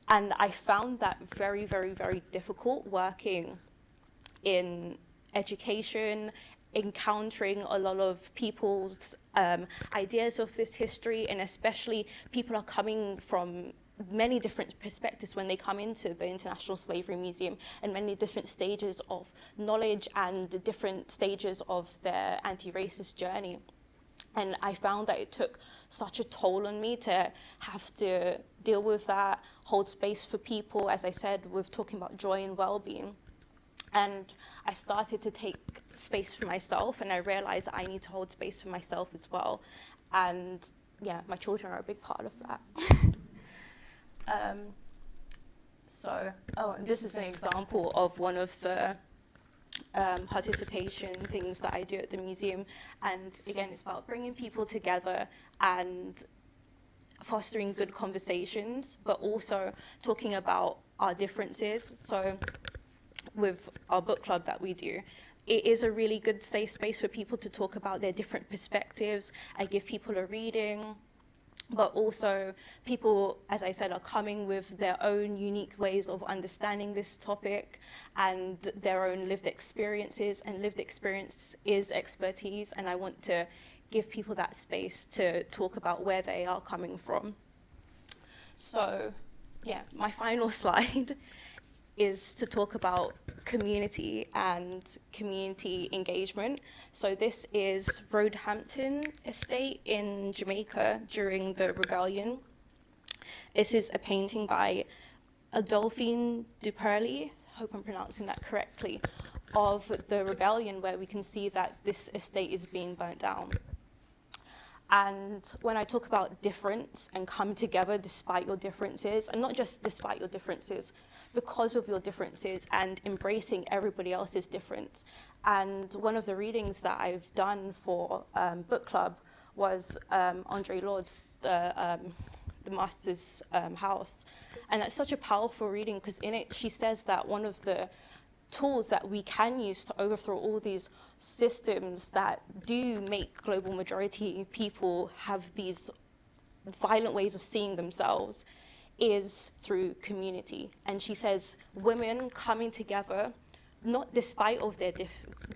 And I found that very, very, very difficult working in education, encountering a lot of people's ideas of this history, and especially people are coming from many different perspectives when they come into the International Slavery Museum, and many different stages of knowledge and different stages of their anti-racist journey. And I found that it took such a toll on me to have to deal with that, hold space for people, as I said, with talking about joy and well-being. And I started to take space for myself, and I realized I need to hold space for myself as well. And yeah, my children are a big part of that. This is an example of one of the participation things that I do at the museum. And again, it's about bringing people together and fostering good conversations, but also talking about our differences. So with our book club that we do, it is a really good safe space for people to talk about their different perspectives. I give people a reading, but also people, as I said, are coming with their own unique ways of understanding this topic and their own lived experiences, and lived experience is expertise, and I want to give people that space to talk about where they are coming from. So yeah, my final slide is to talk about community and community engagement. So this is Roehampton Estate in Jamaica during the rebellion. This is a painting by Adolphine Duperley, hope I'm pronouncing that correctly, of the rebellion, where we can see that this estate is being burnt down. And when I talk about difference and come together despite your differences, and not just despite your differences, because of your differences, and embracing everybody else's difference. And one of the readings that I've done for book club was Andre Laude's The Master's House. And it's such a powerful reading, because in it she says that one of the tools that we can use to overthrow all these systems that do make global majority people have these violent ways of seeing themselves is through community. And she says women coming together, not despite of their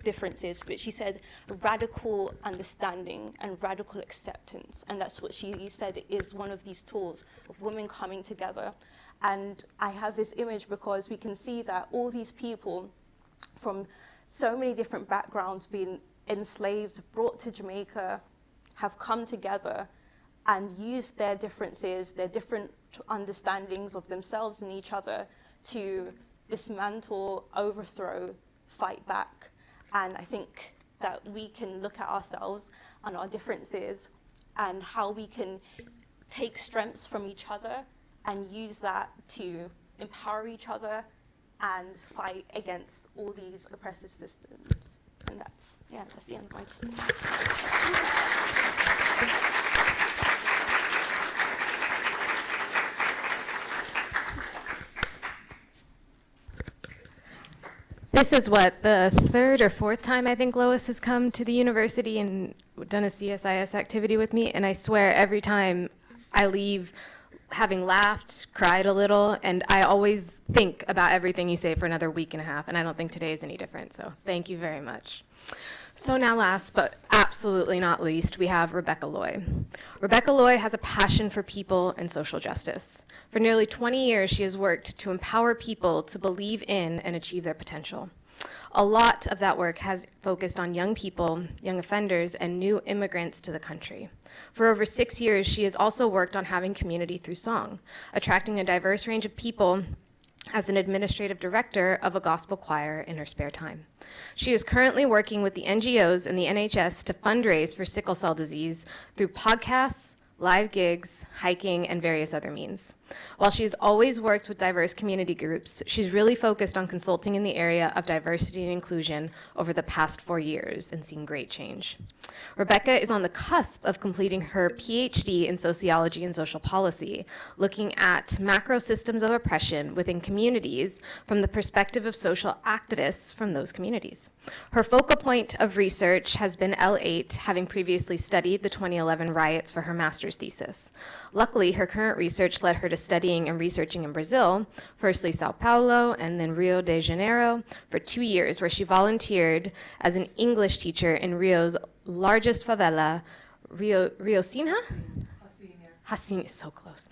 differences, but she said radical understanding and radical acceptance. And that's what she said is one of these tools of women coming together. And I have this image because we can see that all these people from so many different backgrounds, being enslaved, brought to Jamaica, have come together and used their differences, their different understandings of themselves and each other to dismantle, overthrow, fight back. And I think that we can look at ourselves and our differences and how we can take strengths from each other and use that to empower each other and fight against all these oppressive systems. And that's the end of my talk. This is what, the third or fourth time I think Lois has come to the university and done a CSIS activity with me, and I swear every time I leave having laughed, cried a little, and I always think about everything you say for another week and a half, and I don't think today is any different, so thank you very much. So now last, but absolutely not least, we have Rebecca Loy. Rebecca Loy has a passion for people and social justice. For nearly 20 years, she has worked to empower people to believe in and achieve their potential. A lot of that work has focused on young people, young offenders, and new immigrants to the country. For over 6 years, she has also worked on having community through song, attracting a diverse range of people as an administrative director of a gospel choir in her spare time. She is currently working with the NGOs and the NHS to fundraise for sickle cell disease through podcasts, live gigs, hiking, and various other means. While she's always worked with diverse community groups, she's really focused on consulting in the area of diversity and inclusion over the past 4 years and seen great change. Rebecca is on the cusp of completing her PhD in sociology and social policy, looking at macro systems of oppression within communities from the perspective of social activists from those communities. Her focal point of research has been L8, having previously studied the 2011 riots for her master's thesis. Luckily, her current research led her to studying and researching in Brazil, firstly Sao Paulo and then Rio de Janeiro, for 2 years, where she volunteered as an English teacher in Rio's largest favela, Rio Sinha? Hacinha, so close.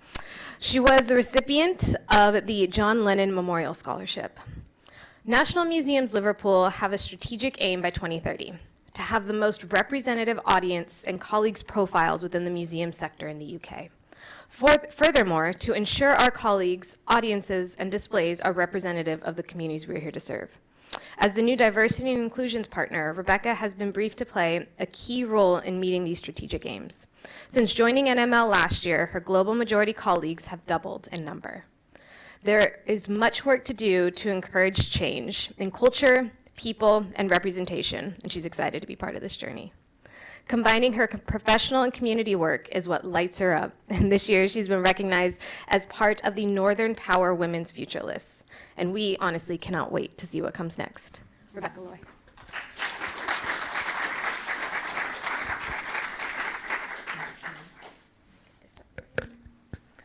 She was the recipient of the John Lennon Memorial Scholarship. National Museums Liverpool have a strategic aim by 2030 to have the most representative audience and colleagues' profiles within the museum sector in the UK. Furthermore, to ensure our colleagues' audiences and displays are representative of the communities we're here to serve. As the new diversity and inclusions partner, Rebecca has been briefed to play a key role in meeting these strategic aims. Since joining NML last year, her global majority colleagues have doubled in number. There is much work to do to encourage change in culture, people, and representation, and she's excited to be part of this journey. Combining her professional and community work is what lights her up, and this year she's been recognized as part of the Northern Power Women's Future List, and we honestly cannot wait to see what comes next. Rebecca Loy.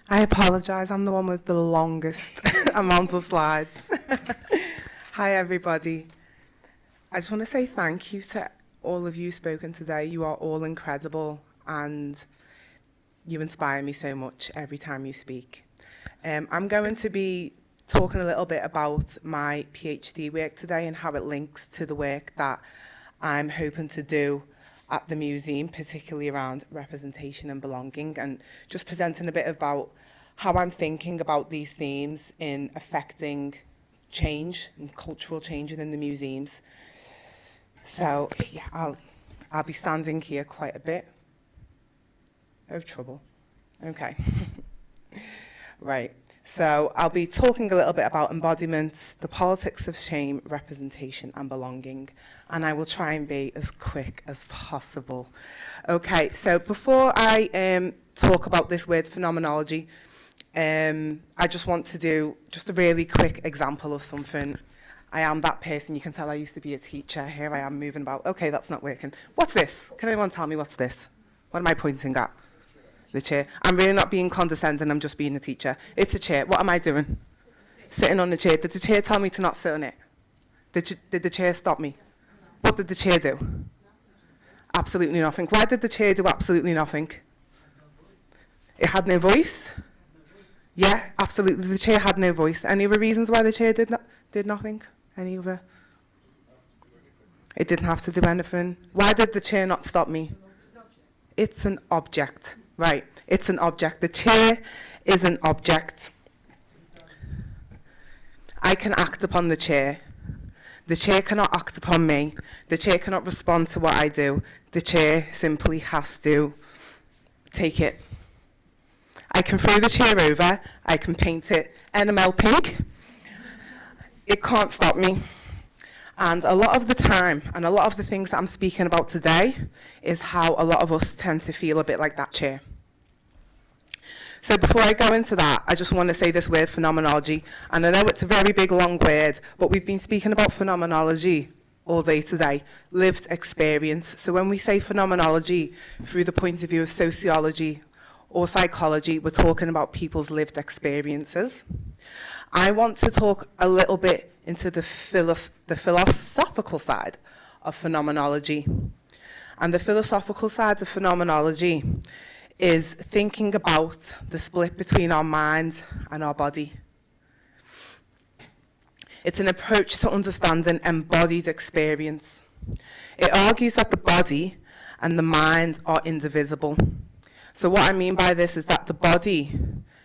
I apologize, I'm the one with the longest amount of slides. Hi everybody. I just want to say thank you to all of you spoken today. You are all incredible and you inspire me so much every time you speak. I'm going to be talking a little bit about my PhD work today and how it links to the work that I'm hoping to do at the museum, particularly around representation and belonging, and just presenting a bit about how I'm thinking about these themes in affecting change and cultural change within the museums. So yeah, I'll be standing here quite a bit. Oh, trouble. Okay. Right. So I'll be talking a little bit about embodiment, the politics of shame, representation, and belonging. And I will try and be as quick as possible. Okay. So before I talk about this word phenomenology, I just want to do just a really quick example of something. I am that person. You can tell I used to be a teacher. Here I am moving about. Okay, that's not working. What's this? Can anyone tell me what's this? What am I pointing at? The chair. I'm really not being condescending. I'm just being a teacher. It's a chair. What am I doing? Sitting on the chair. Did the chair tell me to not sit on it? Did the chair stop me? What did the chair do? Absolutely nothing. Why did the chair do absolutely nothing? It had no voice? Yeah, absolutely. The chair had no voice. Any other reasons why the chair did nothing? Any other? It didn't have to do anything. Why did the chair not stop me? It's an object. Right, it's an object. The chair is an object. I can act upon the chair. The chair cannot act upon me. The chair cannot respond to what I do. The chair simply has to take it. I can throw the chair over. I can paint it NML pink. It can't stop me. And a lot of the time, and a lot of the things that I'm speaking about today, is how a lot of us tend to feel a bit like that chair. So before I go into that, I just want to say this word phenomenology. And I know it's a very big, long word, but we've been speaking about phenomenology all day today, lived experience. So when we say phenomenology through the point of view of sociology or psychology. We're talking about people's lived experiences. I want to talk a little bit into the philosophical side of phenomenology. And the philosophical side of phenomenology is thinking about the split between our mind and our body. It's an approach to understanding embodied experience. It argues that the body and the mind are indivisible. So what I mean by this is that the body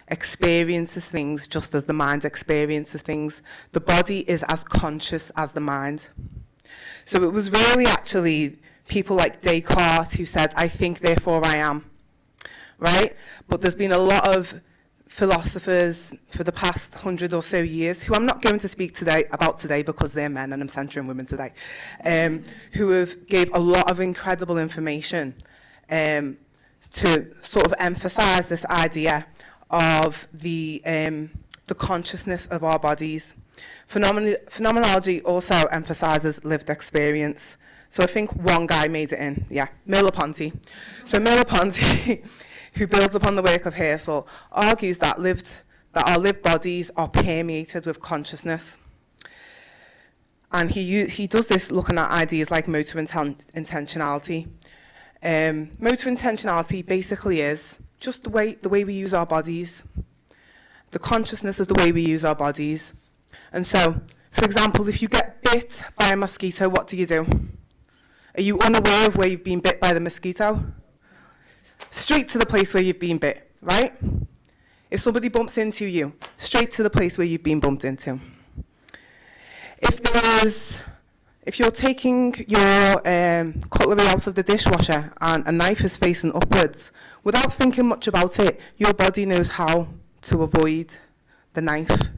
experiences things just as the mind experiences things. The body is as conscious as the mind. So it was really actually people like Descartes who said, I think, therefore I am, right? But there's been a lot of philosophers for the past 100 or so years, who I'm not going to speak about today because they're men and I'm centering women today, who have gave a lot of incredible information to sort of emphasize this idea of the consciousness of our bodies. Phenomenology also emphasizes lived experience. So I think one guy made it in, Merleau-Ponty. So Merleau-Ponty, who builds upon the work of Husserl, argues that our lived bodies are permeated with consciousness. And he does this looking at ideas like motor intentionality. Motor intentionality basically is just the way we use our bodies, the consciousness of the way we use our bodies. And so, for example, if you get bit by a mosquito, what do? Are you unaware of where you've been bit by the mosquito? Straight to the place where you've been bit, right? If somebody bumps into you, straight to the place where you've been bumped into. If you're taking your cutlery out of the dishwasher and a knife is facing upwards, without thinking much about it, your body knows how to avoid the knife.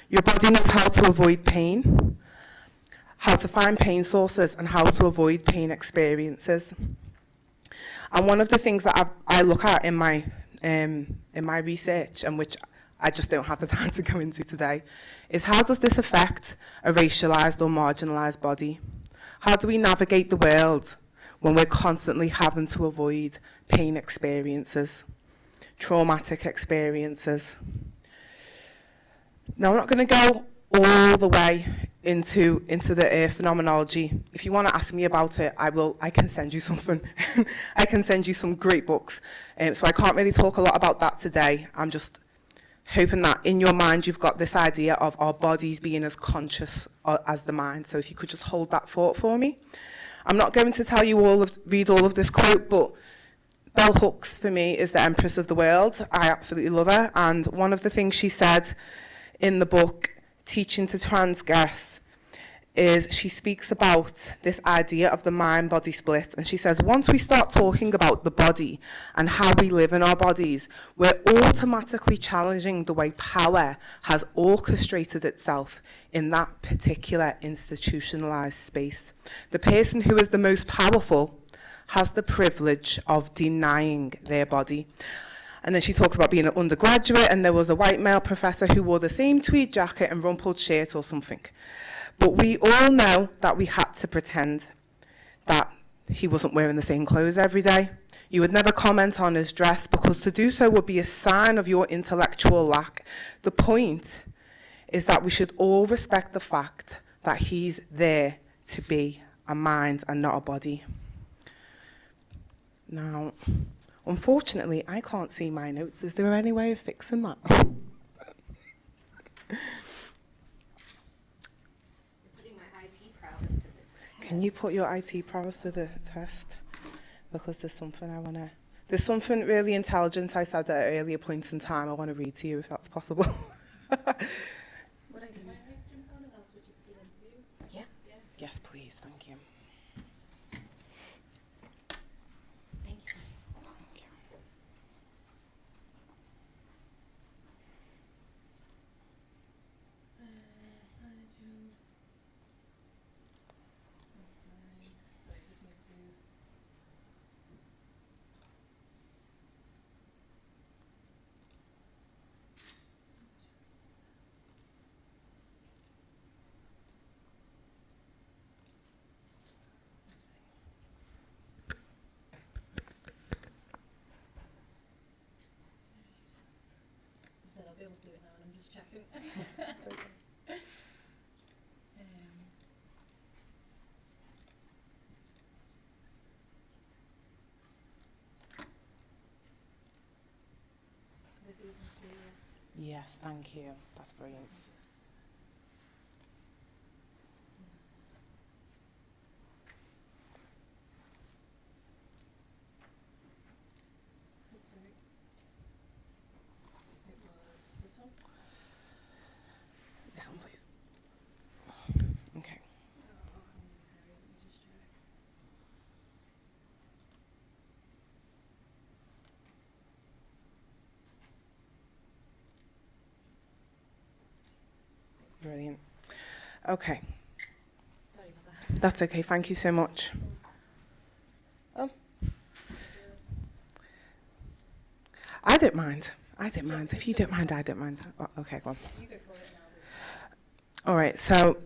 Your body knows how to avoid pain, how to find pain sources, and how to avoid pain experiences. And one of the things that I look at in my research, and which I just don't have the time to go into today, is how does this affect a racialized or marginalized body? How do we navigate the world when we're constantly having to avoid pain experiences, traumatic experiences? Now, I'm not going to go all the way into the phenomenology. If you want to ask me about it, I can send you something. I can send you some great books. So I can't really talk a lot about that today. I'm just hoping that in your mind you've got this idea of our bodies being as conscious as the mind. So if you could just hold that thought for me. I'm not going to tell you read all of this quote, but Bell Hooks, for me, is the empress of the world. I absolutely love her. And one of the things she said in the book, Teaching to Transgress, is she speaks about this idea of the mind-body split. And she says, once we start talking about the body and how we live in our bodies, we're automatically challenging the way power has orchestrated itself in that particular institutionalized space. The person who is the most powerful has the privilege of denying their body. And then she talks about being an undergraduate, and there was a white male professor who wore the same tweed jacket and rumpled shirt or something. But we all know that we had to pretend that he wasn't wearing the same clothes every day. You would never comment on his dress, because to do so would be a sign of your intellectual lack. The point is that we should all respect the fact that he's there to be a mind and not a body. Now, unfortunately, I can't see my notes. Is there any way of fixing that? Can you put your IT prowess to the test? Because there's something really intelligent I said at an earlier point in time I want to read to you, if that's possible. Yes, please. Thank you. do it now, and I'm just checking. Yes, thank you. That's brilliant. This one, please. Okay. Brilliant. Okay. Sorry about that. That's okay. Thank you so much. Oh. I don't mind. I don't mind. If you don't mind, I don't mind. Oh, okay, go on. You go for it now. All right. So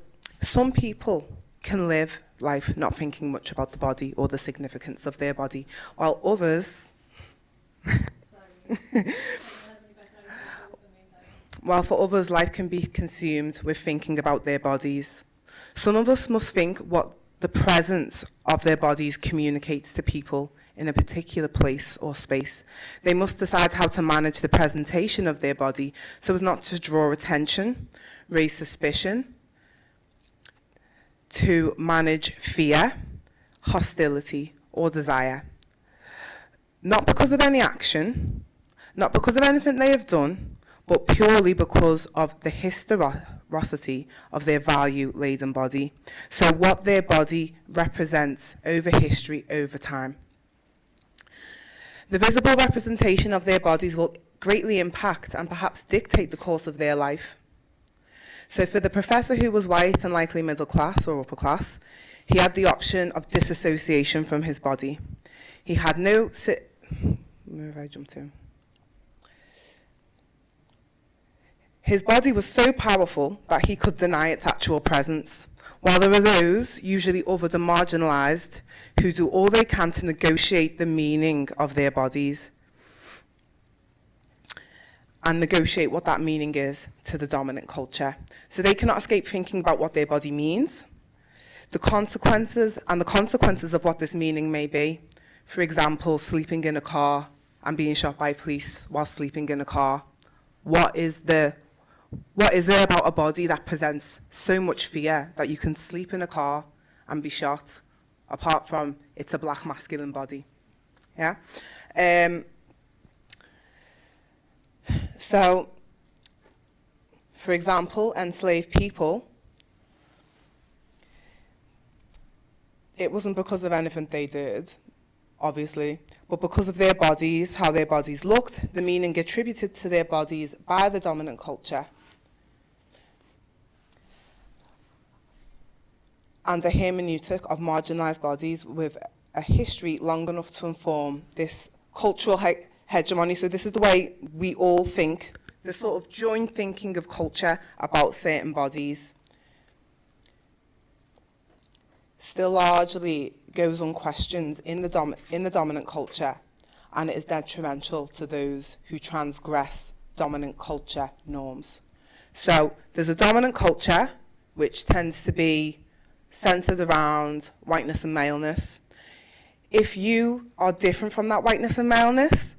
some people can live life not thinking much about the body or the significance of their body, while others, while for others, life can be consumed with thinking about their bodies. Some of us must think what the presence of their bodies communicates to people in a particular place or space. They must decide how to manage the presentation of their body so as not to draw attention, raise suspicion, to manage fear, hostility, or desire. Not because of any action, not because of anything they have done, but purely because of the historicity of their value-laden body. So what their body represents over history, over time. The visible representation of their bodies will greatly impact and perhaps dictate the course of their life. So for the professor who was white and likely middle class or upper class, he had the option of disassociation from his body. He had no... Where have I jumped to? His body was so powerful that he could deny its actual presence, while there are those, usually othered and marginalised, who do all they can to negotiate the meaning of their bodies and negotiate what that meaning is to the dominant culture. So they cannot escape thinking about what their body means, the consequences of what this meaning may be. For example, sleeping in a car and being shot by police while sleeping in a car. What is there about a body that presents so much fear that you can sleep in a car and be shot, apart from it's a black masculine body? Yeah. So, for example, enslaved people, it wasn't because of anything they did, obviously, but because of their bodies, how their bodies looked, the meaning attributed to their bodies by the dominant culture, and the hermeneutic of marginalised bodies with a history long enough to inform this cultural hegemony. So this is the way we all think, the sort of joint thinking of culture about certain bodies still largely goes unquestioned in the dominant culture, and it is detrimental to those who transgress dominant culture norms. So there's a dominant culture which tends to be centered around whiteness and maleness. If you are different from that whiteness and maleness,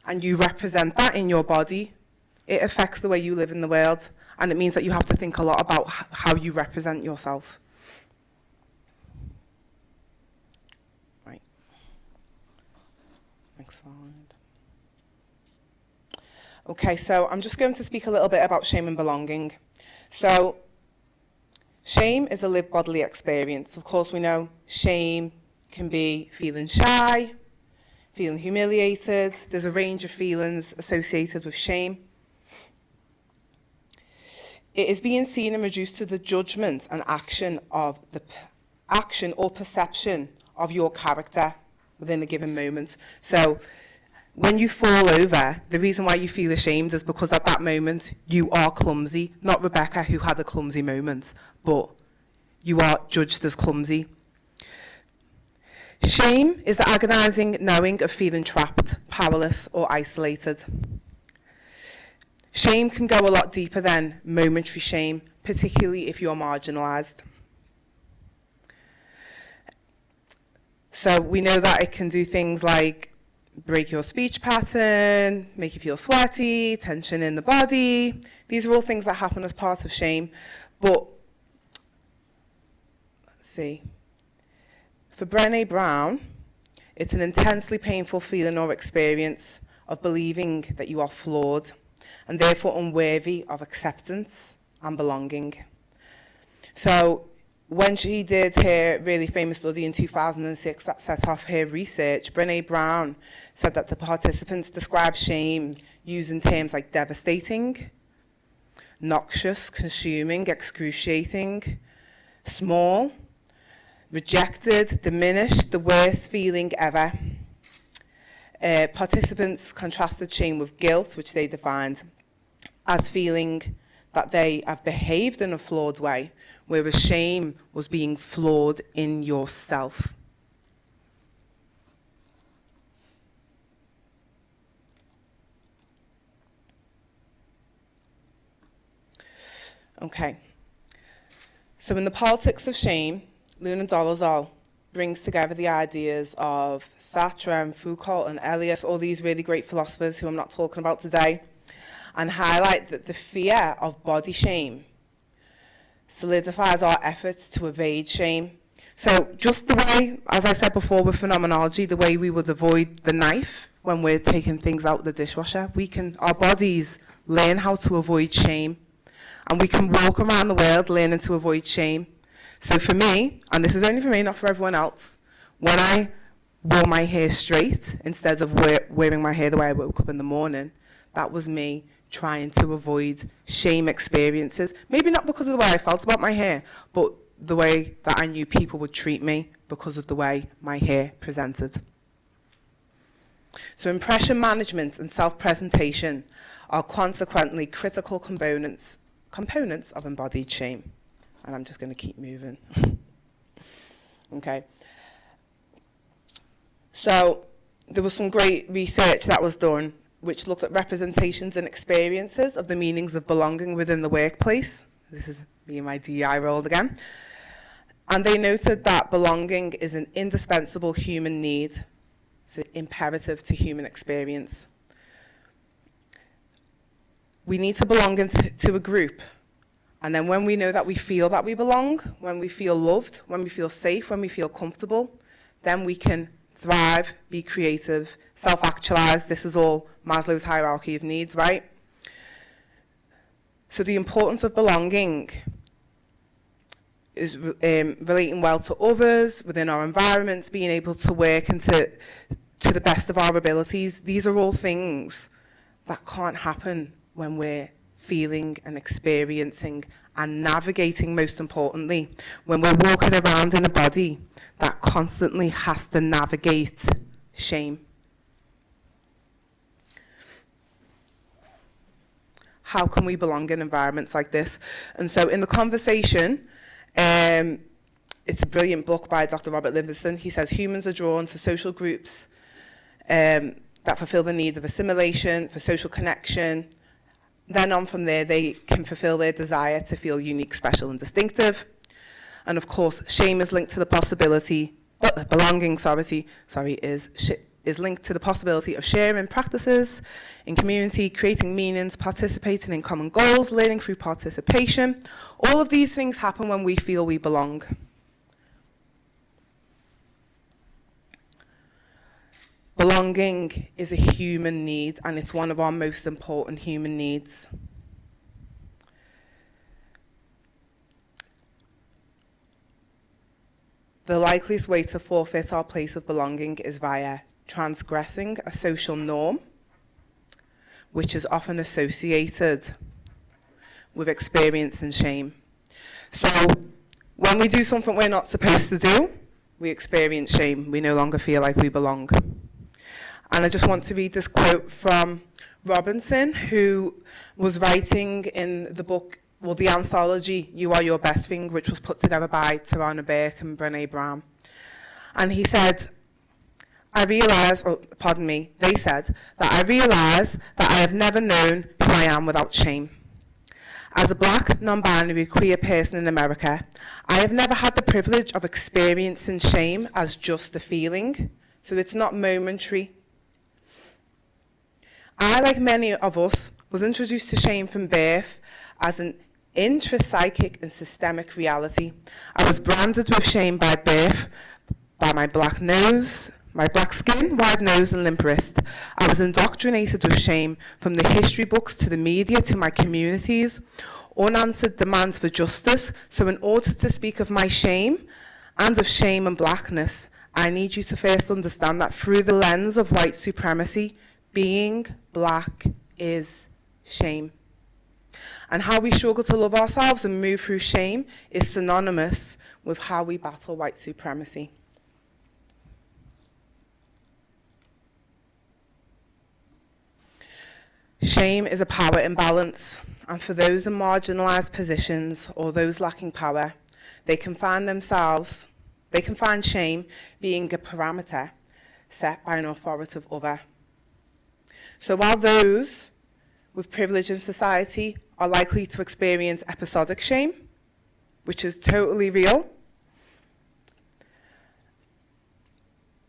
and you represent that in your body, it affects the way you live in the world, and it means that you have to think a lot about how you represent yourself. Right. Next slide. Okay, so I'm just going to speak a little bit about shame and belonging. So, shame is a lived bodily experience. Of course, we know shame can be feeling shy, feeling humiliated. There's a range of feelings associated with shame. It is being seen and reduced to the judgment and action of the action or perception of your character within a given moment. So when you fall over, the reason why you feel ashamed is because at that moment you are clumsy. Not Rebecca, who had a clumsy moment, but you are judged as clumsy. Shame is the agonising knowing of feeling trapped, powerless, or isolated. Shame can go a lot deeper than momentary shame, particularly if you're marginalised. So we know that it can do things like break your speech pattern, make you feel sweaty, tension in the body. These are all things that happen as part of shame. But, let's see. For Brené Brown, it's an intensely painful feeling or experience of believing that you are flawed and therefore unworthy of acceptance and belonging. So when she did her really famous study in 2006 that set off her research, Brené Brown said that the participants described shame using terms like devastating, noxious, consuming, excruciating, small, rejected, diminished, the worst feeling ever. Participants contrasted shame with guilt, which they defined as feeling that they have behaved in a flawed way, whereas shame was being flawed in yourself. Okay. So in the politics of shame, Luna Dolezal brings together the ideas of Sartre and Foucault and Elias, all these really great philosophers who I'm not talking about today, and highlight that the fear of body shame solidifies our efforts to evade shame. So just the way, as I said before with phenomenology, the way we would avoid the knife when we're taking things out of the dishwasher, our bodies learn how to avoid shame, and we can walk around the world learning to avoid shame. So for me, and this is only for me, not for everyone else, when I wore my hair straight instead of wearing my hair the way I woke up in the morning, that was me trying to avoid shame experiences. Maybe not because of the way I felt about my hair, but the way that I knew people would treat me because of the way my hair presented. So impression management and self-presentation are consequently critical components of embodied shame. And I'm just going to keep moving. Okay. So there was some great research that was done which looked at representations and experiences of the meanings of belonging within the workplace. This is me and my DEI role again. And they noted that belonging is an indispensable human need. It's an imperative to human experience. We need to belong to a group. And then when we know that we feel that we belong, when we feel loved, when we feel safe, when we feel comfortable, then we can thrive, be creative, self-actualize. This is all Maslow's hierarchy of needs, right? So the importance of belonging is relating well to others, within our environments, being able to work and to the best of our abilities. These are all things that can't happen when we're feeling and experiencing and navigating, most importantly, when we're walking around in a body that constantly has to navigate shame. How can we belong in environments like this? And so in the conversation, it's a brilliant book by Dr. Robert Livingston. He says humans are drawn to social groups that fulfill the needs of assimilation, for social connection. Then on from there, they can fulfill their desire to feel unique, special, and distinctive. And of course, shame is linked to the possibility, belonging, is linked to the possibility of sharing practices in community, creating meanings, participating in common goals, learning through participation. All of these things happen when we feel we belong. Belonging is a human need, and it's one of our most important human needs. The likeliest way to forfeit our place of belonging is via transgressing a social norm, which is often associated with experiencing shame. So when we do something we're not supposed to do, we experience shame. We no longer feel like we belong. And I just want to read this quote from Robinson, who was writing in the book, the anthology, You Are Your Best Thing, which was put together by Tarana Burke and Brené Brown. And he said, they said that I realise that I have never known who I am without shame. As a black, non-binary, queer person in America, I have never had the privilege of experiencing shame as just a feeling, so it's not momentary. I, like many of us, was introduced to shame from birth as an intrapsychic and systemic reality. I was branded with shame by birth, by my black nose, my black skin, wide nose and limp wrist. I was indoctrinated with shame from the history books to the media to my communities, unanswered demands for justice. So in order to speak of my shame and of shame and blackness, I need you to first understand that through the lens of white supremacy, being black is shame. And how we struggle to love ourselves and move through shame is synonymous with how we battle white supremacy. Shame is a power imbalance, and for those in marginalised positions or those lacking power, they can find shame being a parameter set by an authoritative other. So while those with privilege in society are likely to experience episodic shame, which is totally real,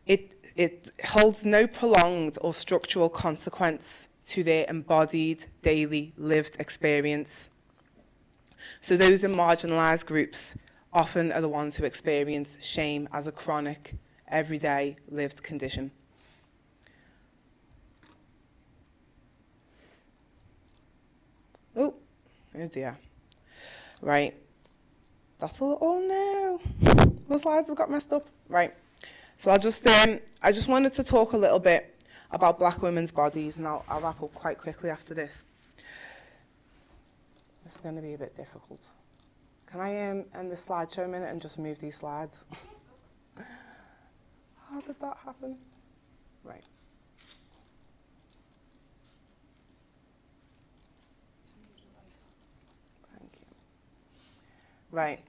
it holds no prolonged or structural consequence to their embodied, daily, lived experience. So those in marginalised groups often are the ones who experience shame as a chronic, everyday, lived condition. Oh dear. Right. That's all. Oh no. The slides have got messed up. Right. So I just wanted to talk a little bit about black women's bodies, and I'll wrap up quite quickly after this. This is going to be a bit difficult. Can I end the slideshow a minute and just move these slides? How did that happen? Right. Thank you. Right.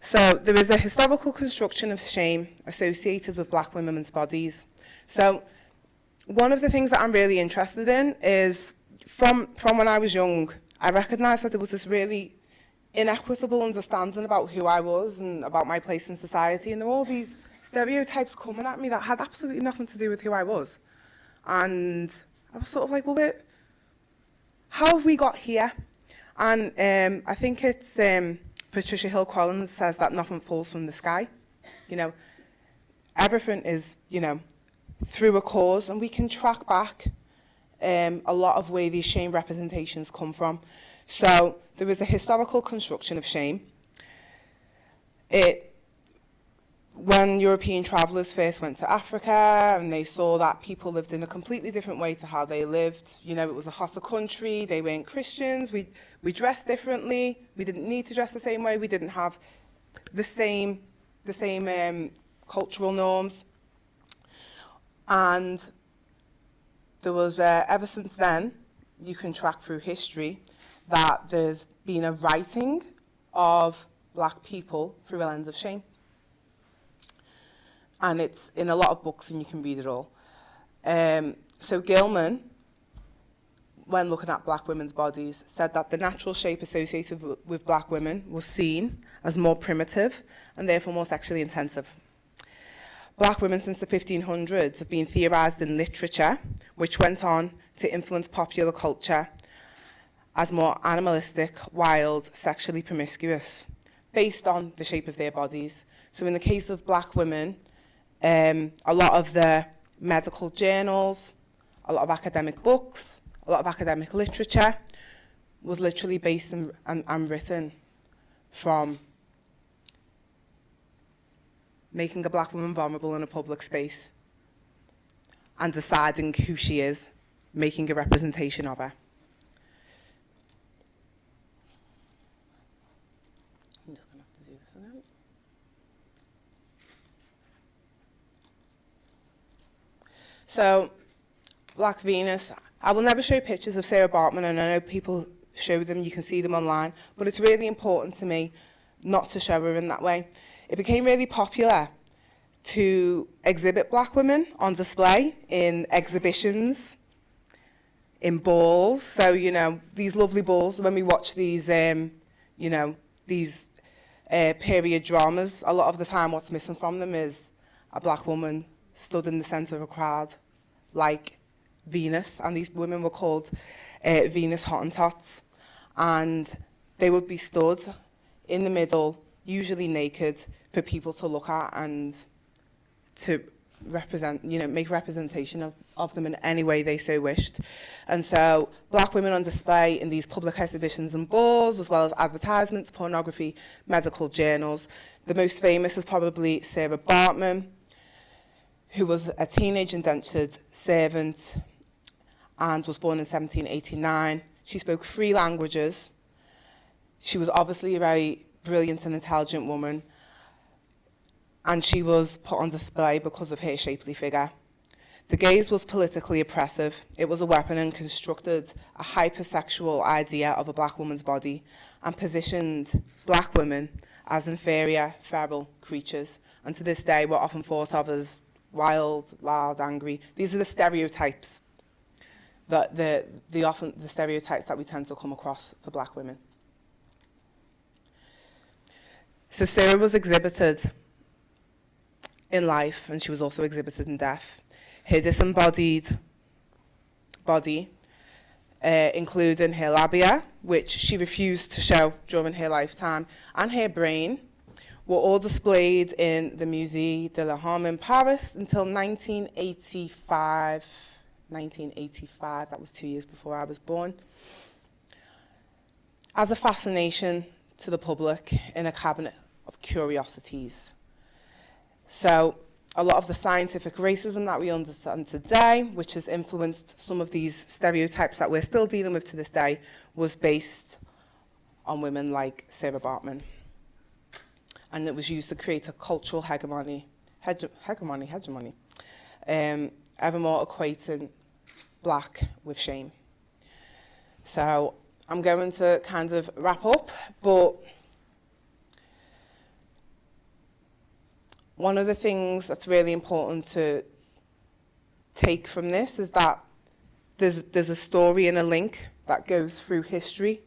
So there is a historical construction of shame associated with black women's bodies. So one of the things that I'm really interested in is from when I was young, I recognised that there was this really inequitable understanding about who I was and about my place in society, and there were all these stereotypes coming at me that had absolutely nothing to do with who I was. And I was sort of like, well, how have we got here? And I think it's Patricia Hill Collins says that nothing falls from the sky. You know, everything is, through a cause, and we can track back a lot of where these shame representations come from. So there is a historical construction of shame. When European travellers first went to Africa and they saw that people lived in a completely different way to how they lived, it was a hotter country, they weren't Christians, we dressed differently, we didn't need to dress the same way, we didn't have the same cultural norms. And there was, ever since then, you can track through history that there's been a writing of black people through a lens of shame. And it's in a lot of books and you can read it all. So Gilman, when looking at black women's bodies, said that the natural shape associated with black women was seen as more primitive and therefore more sexually intensive. Black women since the 1500s have been theorised in literature, which went on to influence popular culture as more animalistic, wild, sexually promiscuous, based on the shape of their bodies. So in the case of black women, a lot of the medical journals, a lot of academic books, a lot of academic literature was literally based and written from making a black woman vulnerable in a public space and deciding who she is, making a representation of her. I'm just going to have to do this again. So, Black Venus, I will never show pictures of Sarah Bartman, and I know people show them, you can see them online, but it's really important to me not to show her in that way. It became really popular to exhibit black women on display in exhibitions in balls. So, you know, these lovely balls, when we watch these, you know, these period dramas, a lot of the time what's missing from them is a black woman stood in the centre of a crowd like Venus, and these women were called Venus Hottentots, and they would be stood in the middle, usually naked, for people to look at and to represent, you know, make representation of them in any way they so wished. And so black women on display in these public exhibitions and balls, as well as advertisements, pornography, medical journals. The most famous is probably Sarah Bartman, who was a teenage indentured servant and was born in 1789. She spoke 3 languages. She was obviously a very brilliant and intelligent woman, and she was put on display because of her shapely figure. The gaze was politically oppressive. It was a weapon and constructed a hypersexual idea of a black woman's body and positioned black women as inferior, feral creatures. And to this day, we're often thought of as wild, loud, angry. These are the stereotypes the stereotypes that we tend to come across for black women. So Sarah was exhibited in life, and she was also exhibited in death. Her disembodied body, including her labia, which she refused to show during her lifetime, and her brain, were all displayed in the Musée de l'Homme in Paris until 1985. 1985, that was 2 years before I was born, as a fascination to the public in a cabinet of curiosities. So a lot of the scientific racism that we understand today, which has influenced some of these stereotypes that we're still dealing with to this day, was based on women like Sarah Bartman. And it was used to create a cultural hegemony, ever more equating black with shame. So I'm going to kind of wrap up, but one of the things that's really important to take from this is that there's a story and a link that goes through history,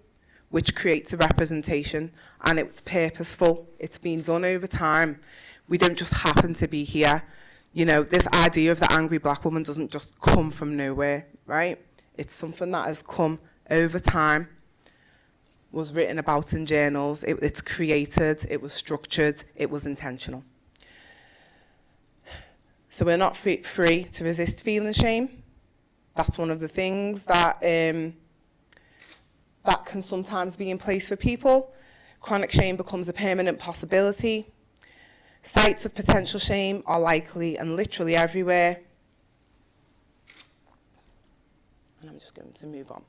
which creates a representation, and it's purposeful. It's been done over time. We don't just happen to be here. You know, this idea of the angry black woman doesn't just come from nowhere, right? It's something that has come over time, was written about in journals, it's created, it was structured, it was intentional. So we're not free to resist feeling shame. That's one of the things that that can sometimes be in place for people. Chronic shame becomes a permanent possibility. Sites of potential shame are likely and literally everywhere. And I'm just going to move on.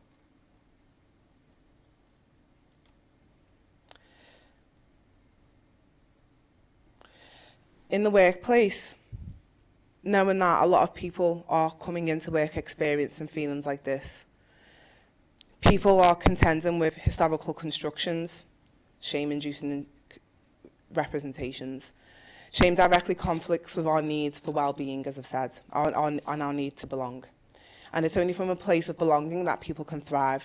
In the workplace, knowing that a lot of people are coming into work experiencing feelings like this, people are contending with historical constructions, shame-inducing representations. Shame directly conflicts with our needs for well-being, as I've said, and our need to belong. And it's only from a place of belonging that people can thrive.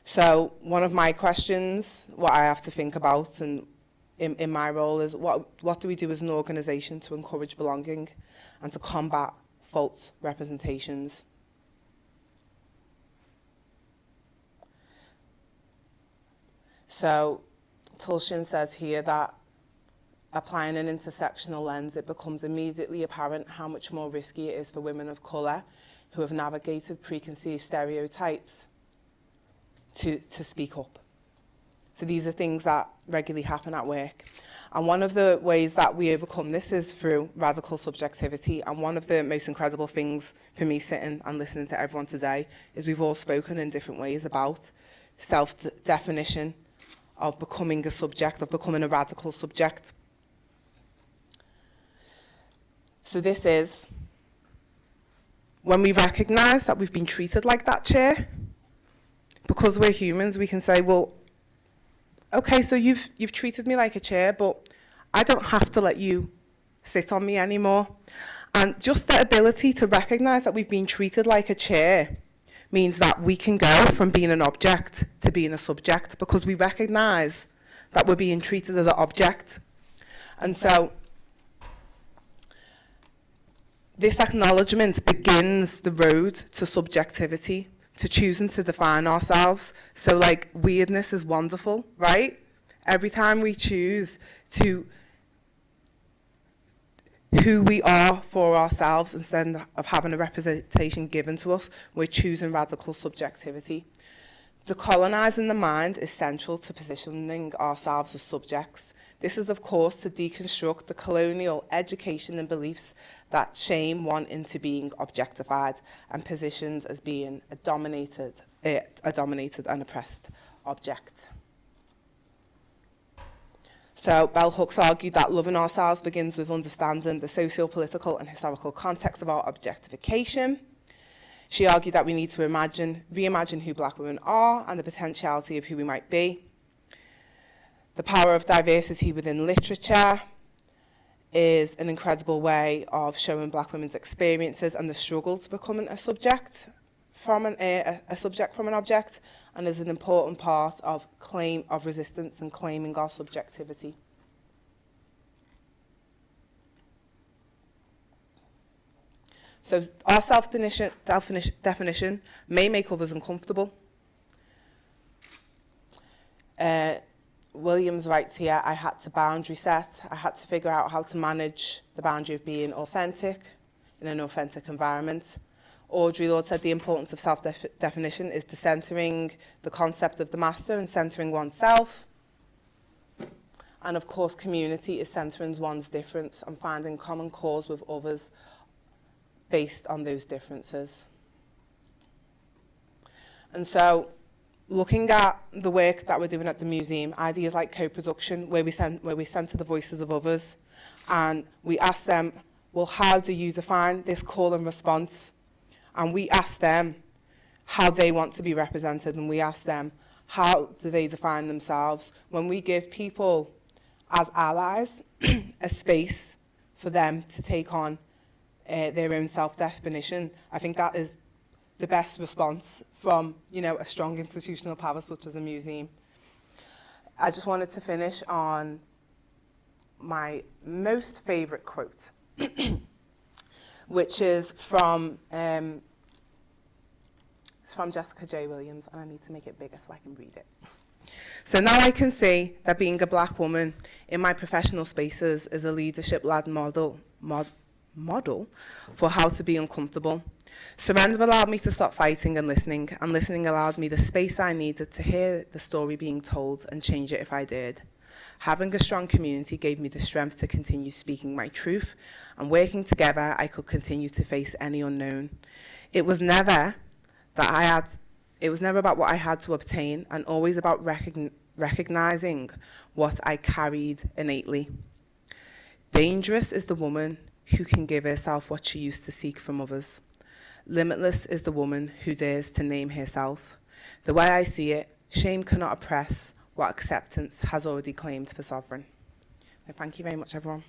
So one of my questions, what I have to think about and in my role is what do we do as an organisation to encourage belonging and to combat false representations? So Tulshin says here that applying an intersectional lens, it becomes immediately apparent how much more risky it is for women of colour who have navigated preconceived stereotypes to speak up. So these are things that regularly happen at work. And one of the ways that we overcome this is through radical subjectivity. And one of the most incredible things for me sitting and listening to everyone today is we've all spoken in different ways about self-definition of becoming a subject, of becoming a radical subject. So this is when we recognise that we've been treated like that chair. Because we're humans, we can say, well, okay, so you've treated me like a chair, but I don't have to let you sit on me anymore. And just the ability to recognise that we've been treated like a chair means that we can go from being an object to being a subject because we recognise that we're being treated as an object. And so this acknowledgement begins the road to subjectivity, to choosing to define ourselves. So like weirdness is wonderful, right? Every time we choose to who we are for ourselves instead of having a representation given to us, we're choosing radical subjectivity. Decolonising the mind is central to positioning ourselves as subjects. This is, of course, to deconstruct the colonial education and beliefs that shame one into being objectified and positioned as being a dominated and oppressed object. So Bell Hooks argued that loving ourselves begins with understanding the socio-political and historical context of our objectification. She argued that we need to reimagine who black women are and the potentiality of who we might be. The power of diversity within literature is an incredible way of showing black women's experiences and the struggle to becoming a subject from an object, and is an important part of resistance and claiming our subjectivity. So our self-definition may make others uncomfortable. Williams writes here, I had to boundary set. I had to figure out how to manage the boundary of being authentic in an authentic environment. Audre Lorde said the importance of self-definition is decentering the concept of the master and centering oneself. And of course, community is centering one's difference and finding common cause with others based on those differences. And so, looking at the work that we're doing at the museum, ideas like co-production, where we center the voices of others, and we ask them, well, how do you define this call and response? And we ask them how they want to be represented, and we ask them, how do they define themselves? When we give people, as allies, a space for them to take on their own self-definition, I think that is the best response from, a strong institutional power such as a museum. I just wanted to finish on my most favourite quote, which is from Jessica J. Williams, and I need to make it bigger so I can read it. So now I can see that being a black woman in my professional spaces is a leadership-led model for how to be uncomfortable. Surrender allowed me to stop fighting and listening allowed me the space I needed to hear the story being told and change it if I did. Having a strong community gave me the strength to continue speaking my truth, and working together, I could continue to face any unknown. It was never about what I had to obtain, and always about recognizing what I carried innately. Dangerous is the woman who can give herself what she used to seek from others. Limitless is the woman who dares to name herself. The way I see it, shame cannot oppress what acceptance has already claimed for sovereign. So thank you very much, everyone.